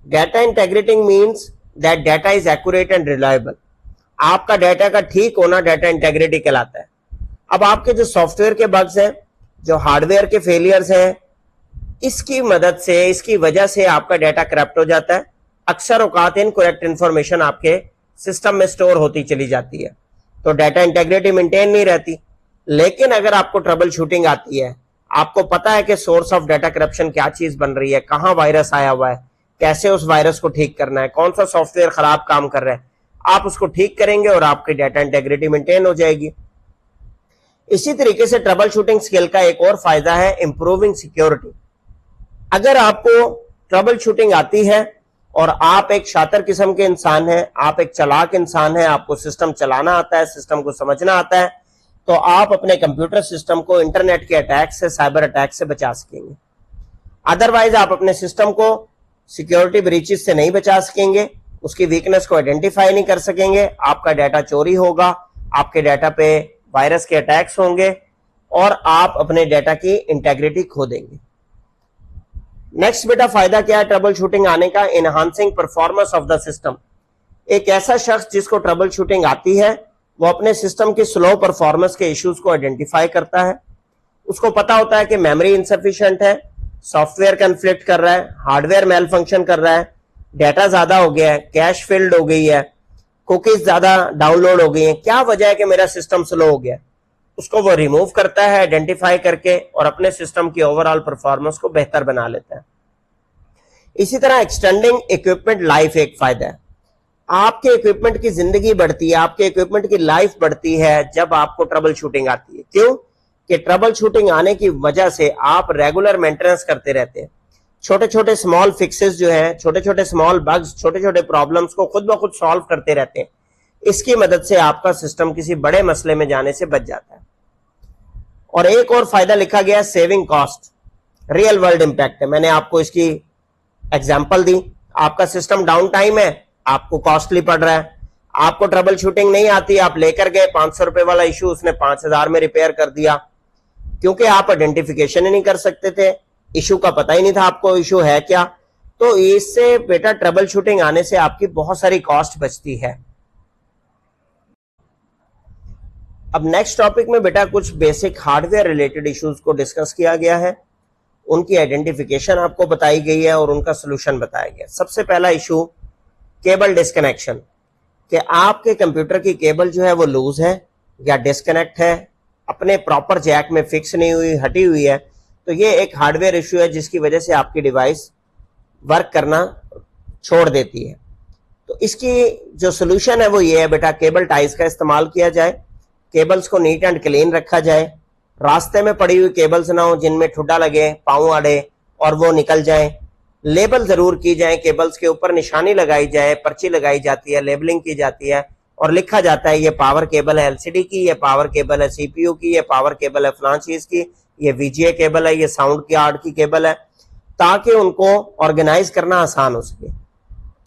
A: Data integrity means that data is accurate and reliable. आपका डाटा का ठीक होना डाटा इंटेग्रिटी कहलाता है। अब आपके जो सॉफ्टवेयर के बग्स हैं, जो हार्डवेयर के फेलियर्स हैं, इसकी मदद से, इसकी वजह से आपका डाटा करप्ट हो जाता है। अक्सर औकात इनकरेक्ट इंफॉर्मेशन आपके सिस्टम में स्टोर होती चली जाती है, तो डाटा इंटेग्रिटी मेंटेन नहीं रहती। लेकिन अगर आपको ट्रबल शूटिंग आती है, आपको पता है कि सोर्स ऑफ डाटा करप्शन क्या चीज बन रही है, कहां वायरस आया हुआ है, कैसे उस वायरस को ठीक करना है, कौन सा सॉफ्टवेयर खराब काम कर रहा है, आप उसको ठीक करेंगे और आपकी डाटा इंटेग्रिटी मेंटेन हो जाएगी। इसी तरीके से ट्रबल शूटिंग स्किल का एक और फायदा है इंप्रूविंग सिक्योरिटी। अगर आपको ट्रबल शूटिंग आती है और आप एक शातिर किस्म के इंसान हैं, आप एक चालाक इंसान हैं, आपको सिस्टम चलाना आता है, सिस्टम को समझना आता है, तो आप अपने कंप्यूटर सिस्टम को इंटरनेट के अटैक से, साइबर अटैक से बचा सकेंगे। अदरवाइज आप अपने सिस्टम को सिक्योरिटी ब्रीचेस से नहीं बचा सकेंगे, उसकी वीकनेस को आइडेंटिफाई नहीं कर सकेंगे, आपका डाटा चोरी होगा, आपके डाटा पे वायरस के अटैक्स होंगे और आप अपने डाटा की इंटेग्रिटी खो देंगे। नेक्स्ट बेटा फायदा क्या है ट्रबल शूटिंग आने का, enhancing performance of the system. एक ऐसा शख्स जिसको ट्रबल शूटिंग आती है, वो अपने सिस्टम की स्लो परफॉर्मेंस के इश्यूज को आइडेंटिफाई करता है। उसको पता होता है कि मेमोरी इनसफिशिएंट है, सॉफ्टवेयर कन्फ्लिक्ट कर रहा है, हार्डवेयर मेल फंक्शन कर रहा है, डाटा ज्यादा हो गया है, कैश फिल्ड हो गई है, कुकीज ज्यादा डाउनलोड हो गई है, क्या वजह है कि मेरा सिस्टम स्लो हो गया। उसको वो रिमूव करता है आइडेंटिफाई करके और अपने सिस्टम की ओवरऑल परफॉर्मेंस को बेहतर बना लेता है। इसी तरह एक्सटेंडिंग इक्विपमेंट लाइफ एक फायदा है। आपके इक्विपमेंट की जिंदगी बढ़ती है, आपके इक्विपमेंट की लाइफ बढ़ती है जब आपको ट्रबल शूटिंग आती है। क्यों? कि ट्रबल शूटिंग आने की वजह से आप रेगुलर मेंटेनेंस करते रहते हैं। छोटे छोटे स्मॉल फिक्सेस जो हैं, छोटे छोटे स्मॉल बग्स, छोटे छोटे प्रॉब्लम्स को खुद ब खुद सॉल्व करते रहते हैं। इसकी मदद से आपका सिस्टम किसी बड़े मसले में जाने से बच जाता है। और एक और फायदा लिखा गया है saving cost, real world impact है। मैंने आपको इसकी एग्जाम्पल दी। आपका सिस्टम डाउन टाइम है, आपको कॉस्टली पड़ रहा है, आपको ट्रबल शूटिंग नहीं आती, आप लेकर गए 500 रुपए वाला इशू, उसने 5000 में रिपेयर कर दिया, क्योंकि आप आइडेंटिफिकेशन ही नहीं कर सकते थे, इशू का पता ही नहीं था आपको इशू है क्या। तो इससे बेटा ट्रबल शूटिंग आने से आपकी बहुत सारी कॉस्ट बचती है। अब नेक्स्ट टॉपिक में बेटा कुछ बेसिक हार्डवेयर रिलेटेड इश्यूज को डिस्कस किया गया है, उनकी आइडेंटिफिकेशन आपको बताई गई है और उनका सोल्यूशन बताया गया। सबसे पहला इशू केबल डिस्कनेक्शन, कि आपके कंप्यूटर की केबल जो है वो लूज है या डिस्कनेक्ट है, अपने प्रॉपर जैक में फिक्स नहीं हुई, हटी हुई है, तो ये एक हार्डवेयर इशू है जिसकी वजह से आपकी डिवाइस वर्क करना छोड़ देती है। तो इसकी जो सोल्यूशन है वो ये है बेटा, केबल टाइज का इस्तेमाल किया जाए, केबल्स को नीट एंड क्लीन रखा जाए, रास्ते में पड़ी हुई केबल्स ना हो जिनमें ठुड्डा लगे, पाँव अड़े और वो निकल जाए। लेबल जरूर की जाए, केबल्स के ऊपर निशानी लगाई जाए, पर्ची लगाई जाती है, लेबलिंग की जाती है और लिखा जाता है ये पावर केबल है एलसीडी की, ये पावर केबल है सीपीयू की, ये पावर केबल है फलां चीज की, ये वीजीए केबल है, ये साउंड कार्ड की केबल है, ताकि उनको ऑर्गेनाइज करना आसान हो सके।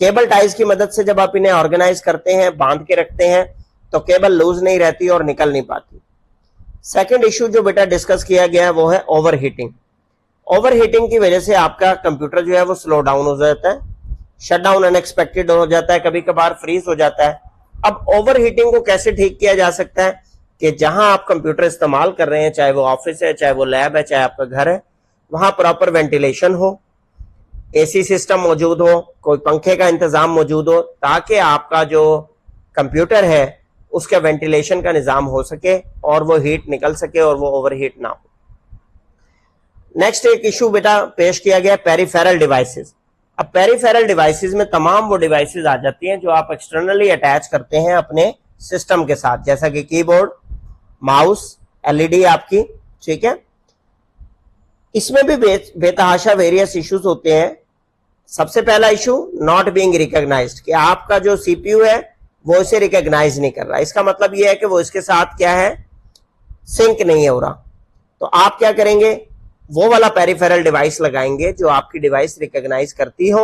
A: केबल टाइज की मदद से जब आप इन्हें ऑर्गेनाइज करते हैं, बांध के रखते हैं, तो केबल लूज नहीं रहती और निकल नहीं पाती। सेकंड इशू जो बेटा डिस्कस किया गया है वो है ओवरहीटिंग। ओवरहीटिंग की वजह से आपका कंप्यूटर जो है वो स्लो डाउन हो जाता है, शट डाउन अनएक्सपेक्टेड हो जाता है, कभी कभार फ्रीज हो जाता है। अब ओवर हीटिंग को कैसे ठीक किया जा सकता है कि जहां आप कंप्यूटर इस्तेमाल कर रहे हैं, चाहे वो ऑफिस है, चाहे वो लैब है, चाहे आपका घर है, वहां प्रॉपर वेंटिलेशन हो, एसी सिस्टम मौजूद हो, कोई पंखे का इंतजाम मौजूद हो, ताकि आपका जो कंप्यूटर है उसका वेंटिलेशन का निजाम हो सके और वो हीट निकल सके और वो ओवर हीट ना हो। नेक्स्ट एक इशू बेटा पेश किया गया पेरिफेरल डिवाइसेस। अब पेरिफेरल डिवाइसेस में तमाम वो डिवाइसेस आ जाती हैं जो आप एक्सटर्नली अटैच करते हैं अपने सिस्टम के साथ, जैसा कि कीबोर्ड, माउस, एलईडी आपकी, ठीक है। इसमें भी बेतहाशा वेरियस इश्यूज होते हैं। सबसे पहला इशू नॉट बीइंग रिकॉग्नाइज्ड, कि आपका जो सीपीयू है वो इसे रिकॉग्नाइज नहीं कर रहा। इसका मतलब यह है कि वो इसके साथ क्या है, सिंक नहीं हो रहा। तो आप क्या करेंगे, वो वाला पेरिफेरल डिवाइस लगाएंगे जो आपकी डिवाइस रिकॉग्नाइज करती हो।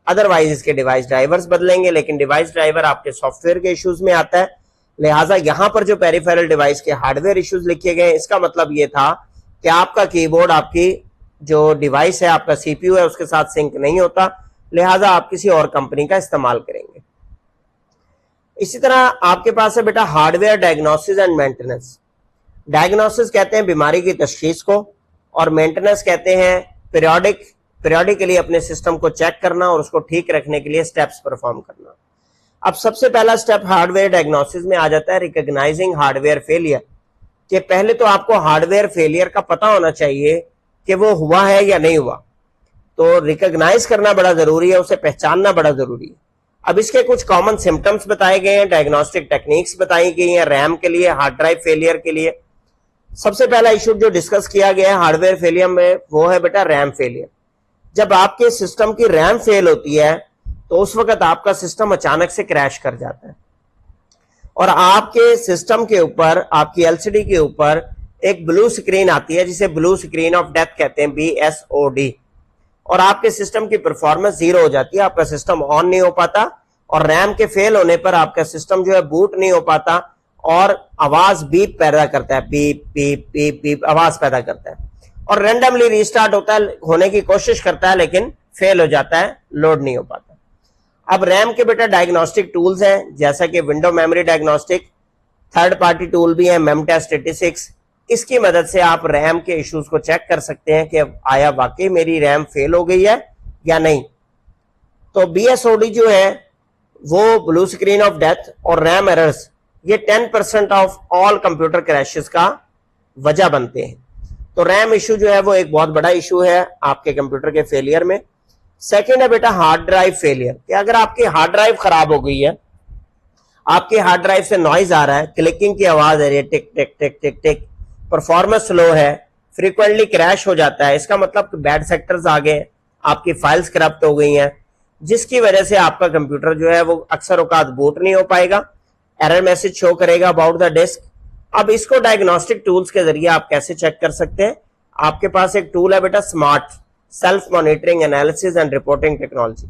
A: अदरवाइज इसके डिवाइस ड्राइवर्स बदलेंगे, लेकिन डिवाइस ड्राइवर आपके सॉफ्टवेयर के इश्यूज में आता है। लिहाजा यहां पर जो पेरिफेरल डिवाइस के हार्डवेयर इश्यूज लिखे गए, इसका मतलब यह था कि आपका कीबोर्ड, आपकी जो डिवाइस है, आपका सीपीयू है, उसके साथ सिंक नहीं होता, लिहाजा आप किसी और कंपनी का इस्तेमाल करेंगे। इसी तरह आपके पास है बेटा hardware diagnosis and maintenance. Diagnosis कहते हैं बीमारी की तशखीस को, और मेंटेनेंस कहते हैं पीरियोडिकली अपने सिस्टम को चेक करना और उसको ठीक रखने के लिए स्टेप्स परफॉर्म करना। अब सबसे पहला स्टेप हार्डवेयर डायग्नोसिस में आ जाता है रिकॉग्नाइजिंग हार्डवेयर फेलियर, कि पहले तो आपको हार्डवेयर फेलियर का पता होना चाहिए कि वो हुआ है या नहीं हुआ। तो रिकॉग्नाइज करना बड़ा जरूरी है, उसे पहचानना बड़ा जरूरी है। अब इसके कुछ कॉमन सिम्टम्स बताए गए हैं, डायग्नोस्टिक टेक्निक्स बताई गई हैं रैम के लिए, हार्ड ड्राइव फेलियर के लिए। सबसे पहला इशू जो डिस्कस किया गया है हार्डवेयर फेलियर में, वो है बेटा रैम फेलियर। जब आपके सिस्टम की रैम फेल होती है तो उस वक्त आपका सिस्टम अचानक से क्रैश कर जाता है और आपके सिस्टम के ऊपर, आपकी एलसीडी के ऊपर एक ब्लू स्क्रीन आती है जिसे ब्लू स्क्रीन ऑफ डेथ कहते हैं, BSOD, और आपके सिस्टम की परफॉर्मेंस जीरो हो जाती है। आपका सिस्टम ऑन नहीं हो पाता और रैम के फेल होने पर आपका सिस्टम जो है बूट नहीं हो पाता और आवाज बीप पैदा करता है, बीप बीप बीप बीप आवाज पैदा करता है और रैंडमली रीस्टार्ट होता है, होने की कोशिश करता है लेकिन फेल हो जाता है, लोड नहीं हो पाता। अब रैम के बेटा डायग्नोस्टिक टूल्स हैं, जैसा कि window memory diagnostic, third party tool भी है मेमटेस्ट 86। इसकी मदद से आप रैम के इश्यूज को चेक कर सकते हैं कि आया वाकई मेरी रैम फेल हो गई है या नहीं। तो BSOD जो है वो ब्लू स्क्रीन ऑफ डेथ और रैम एरर्स, ये 10% ऑफ ऑल कंप्यूटर क्रैशेस का वजह बनते हैं। तो रैम इशू जो है वो एक बहुत बड़ा इशू है आपके कंप्यूटर के फेलियर में। सेकेंड है बेटा हार्ड ड्राइव फेलियर, कि अगर आपकी हार्ड ड्राइव खराब हो गई है, आपके हार्ड ड्राइव से नॉइज आ रहा है, क्लिकिंग की आवाज आ रही है, टिक टिक टिक टिक टिक, परफॉर्मेंस स्लो है, फ्रीक्वेंटली क्रैश हो जाता है, इसका मतलब बैड सेक्टर्स आ गए, आपकी फाइल्स करप्ट हो गई हैं, जिसकी वजह से आपका कंप्यूटर जो है वो अक्सर औकात बूट नहीं हो पाएगा, एरर मैसेज शो करेगा अबाउट द डिस्क। अब इसको डायग्नोस्टिक टूल्स के जरिए आप कैसे चेक कर सकते हैं? आपके पास एक टूल है बेटा smart self monitoring analysis and reporting technology.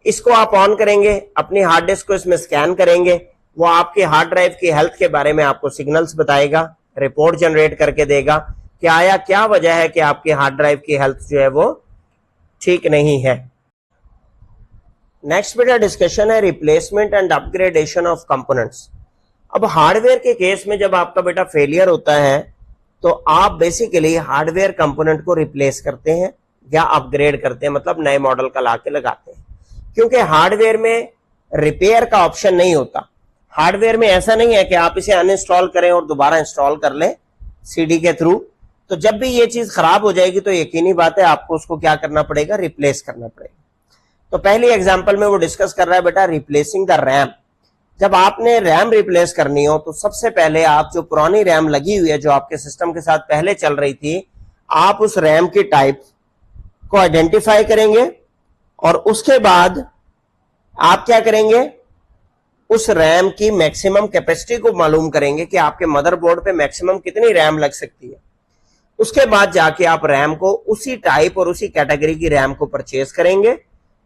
A: इसको आप ऑन करेंगे, अपनी हार्ड डिस्क को इसमें स्कैन करेंगे, वो आपके हार्ड ड्राइव की हेल्थ के बारे में आपको सिग्नल्स बताएगा, रिपोर्ट जनरेट करके देगा कि आया क्या वजह है कि आपके हार्ड ड्राइव की हेल्थ जो है वो ठीक नहीं है। नेक्स्ट बेटा डिस्कशन है replacement and upgradation of components. अब हार्डवेयर के केस में जब आपका बेटा फेलियर होता है तो आप बेसिकली हार्डवेयर कंपोनेंट को रिप्लेस करते हैं या अपग्रेड करते हैं, मतलब नए मॉडल का लाके लगाते हैं, क्योंकि हार्डवेयर में रिपेयर का ऑप्शन नहीं होता। हार्डवेयर में ऐसा नहीं है कि आप इसे अनइंस्टॉल करें और दोबारा इंस्टॉल कर लें CD के थ्रू। तो जब भी ये चीज खराब हो जाएगी तो यकीनी बात है आपको उसको क्या करना पड़ेगा, रिप्लेस करना पड़ेगा। तो पहली एग्जांपल में वो डिस्कस कर रहा है बेटा रिप्लेसिंग द रैम। जब आपने रैम रिप्लेस करनी हो तो सबसे पहले आप जो पुरानी रैम लगी हुई है, जो आपके सिस्टम के साथ पहले चल रही थी, आप उस रैम की टाइप को आइडेंटिफाई करेंगे और उसके बाद आप क्या करेंगे, उस रैम की मैक्सिमम कैपेसिटी को मालूम करेंगे कि आपके मदरबोर्ड पे मैक्सिमम कितनी रैम लग सकती है। उसके बाद जाके आप रैम को उसी टाइप और उसी कैटेगरी की रैम को परचेज करेंगे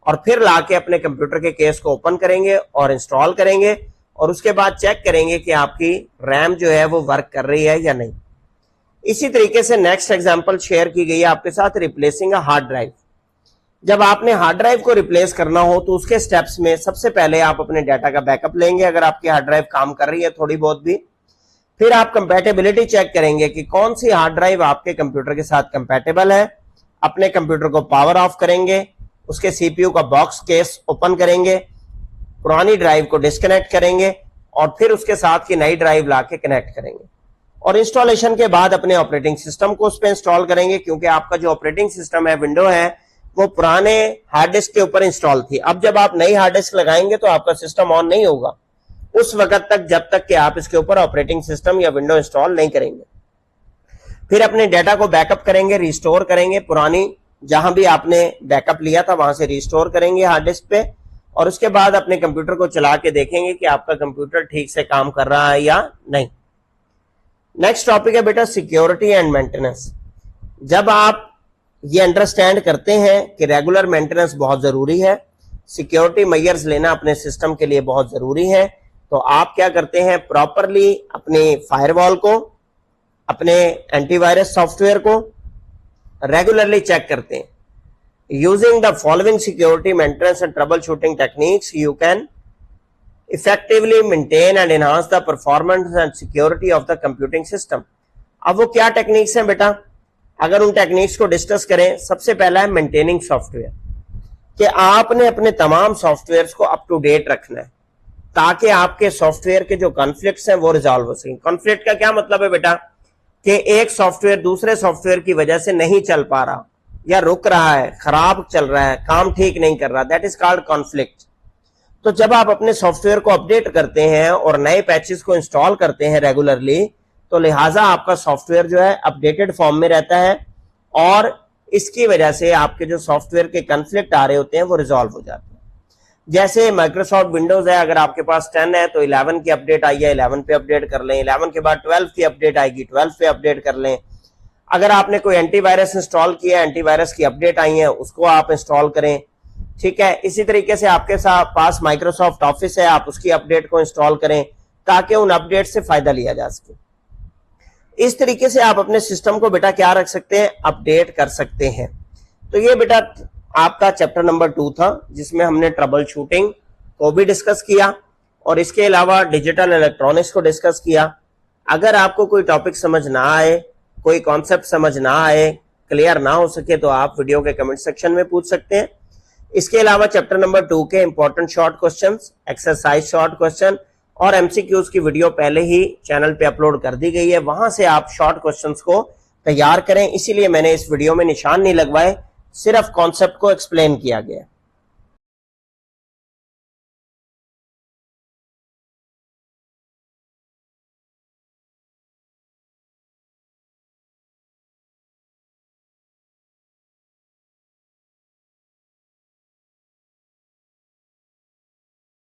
A: और फिर लाके अपने कंप्यूटर के केस को ओपन करेंगे और इंस्टॉल करेंगे और उसके बाद चेक करेंगे कि आपकी रैम जो है वो वर्क कर रही है या नहीं। इसी तरीके से नेक्स्ट एग्जांपल शेयर की गई है आपके साथ, रिप्लेसिंग अ हार्ड ड्राइव। जब आपने हार्ड ड्राइव को रिप्लेस करना हो तो उसके स्टेप्स में सबसे पहले आप अपने डाटा का बैकअप लेंगे, अगर आपकी हार्ड ड्राइव काम कर रही है थोड़ी बहुत भी। फिर आप कंपैटिबिलिटी चेक करेंगे कि कौन सी हार्ड ड्राइव आपके कंप्यूटर के साथ कंपैटिबल है। अपने कंप्यूटर को पावर ऑफ करेंगे, उसके सीपीयू का बॉक्स केस ओपन करेंगे, पुरानी ड्राइव को डिस्कनेक्ट करेंगे और फिर उसके साथ की नई ड्राइव लाके कनेक्ट करेंगे और इंस्टॉलेशन के बाद अपने ऑपरेटिंग सिस्टम को उस पर इंस्टॉल करेंगे, क्योंकि आपका जो ऑपरेटिंग सिस्टम है, विंडो है, वो पुराने हार्ड डिस्क के ऊपर इंस्टॉल थी। अब जब आप नई हार्ड डिस्क लगाएंगे तो आपका सिस्टम ऑन नहीं होगा उस वक्त तक, जब तक कि आप इसके ऊपर ऑपरेटिंग सिस्टम या विंडो इंस्टॉल नहीं करेंगे। फिर अपने डाटा को बैकअप करेंगे, रिस्टोर करेंगे, पुरानी जहां भी आपने बैकअप लिया था वहां से रिस्टोर करेंगे हार्ड डिस्क पे और उसके बाद अपने कंप्यूटर को चला के देखेंगे कि आपका कंप्यूटर ठीक से काम कर रहा है या नहीं। नेक्स्ट टॉपिक है बेटा सिक्योरिटी एंड मेंटेनेंस। जब आप ये अंडरस्टैंड करते हैं कि रेगुलर मेंटेनेंस बहुत जरूरी है, सिक्योरिटी मेजर्स लेना अपने सिस्टम के लिए बहुत जरूरी है, तो आप क्या करते हैं, प्रॉपरली अपने फायरवॉल को, अपने एंटीवायरस सॉफ्टवेयर को रेगुलरली चेक करते हैं। Using the following security maintenance and trouble shooting techniques you can effectively maintain and enhance the performance and security of the computing system. अब वो क्या टेक्निक्स हैं बेटा, अगर उन टेक्निक्स को डिस्कस करें, सबसे पहला है मेंटेनिंग सॉफ्टवेयर, कि आपने अपने तमाम सॉफ्टवेयर्स को अप टू डेट रखना है ताकि आपके सॉफ्टवेयर के जो कॉन्फ्लिक्ट्स हैं वो रिजॉल्व हो सकें। कॉन्फ्लिक्ट का क्या मतलब है बेटा, कि एक सॉफ्टवेयर दूसरे सॉफ्टवेयर की वजह से नहीं चल पा रहा या रुक रहा है, खराब चल रहा है, काम ठीक नहीं कर रहा, दैट इज कॉल्ड कॉन्फ्लिक्ट। तो जब आप अपने सॉफ्टवेयर को अपडेट करते हैं और नए पैचेस को इंस्टॉल करते हैं रेगुलरली, तो लिहाजा आपका सॉफ्टवेयर जो है अपडेटेड फॉर्म में रहता है और इसकी वजह से आपके जो सॉफ्टवेयर के कॉन्फ्लिक्ट आ रहे होते हैं वो रिजॉल्व हो जाते हैं। जैसे माइक्रोसॉफ्ट विंडोज है, अगर आपके पास 10 है तो 11 की अपडेट आई है, 11 पे अपडेट कर लें, 11 के बाद 12 की अपडेट आएगी, 12 पे अपडेट कर लें। अगर आपने कोई एंटीवायरस इंस्टॉल किया, एंटीवायरस की अपडेट आई है, उसको आप इंस्टॉल करें, ठीक है। इसी तरीके से आपके पास माइक्रोसॉफ्ट ऑफिस है, आप उसकी अपडेट को इंस्टॉल करें ताकि उन अपडेट से फायदा लिया जा सके। इस तरीके से आप अपने सिस्टम को बेटा क्या रख सकते हैं, अपडेट कर सकते हैं। तो ये बेटा आपका चैप्टर नंबर 2 था, जिसमें हमने ट्रबल शूटिंग को भी डिस्कस किया और इसके अलावा डिजिटल इलेक्ट्रॉनिक्स को डिस्कस किया। अगर आपको कोई टॉपिक समझ ना आए, कोई कॉन्सेप्ट समझ ना आए, क्लियर ना हो सके, तो आप वीडियो के कमेंट सेक्शन में पूछ सकते हैं। इसके अलावा चैप्टर नंबर 2 के important short questions, exercise short question और एमसीक्यूज की वीडियो पहले ही चैनल पे अपलोड कर दी गई है, वहां से आप शॉर्ट क्वेश्चंस को तैयार करें। इसीलिए मैंने इस वीडियो में निशान नहीं लगवाए, सिर्फ कॉन्सेप्ट को एक्सप्लेन किया गया।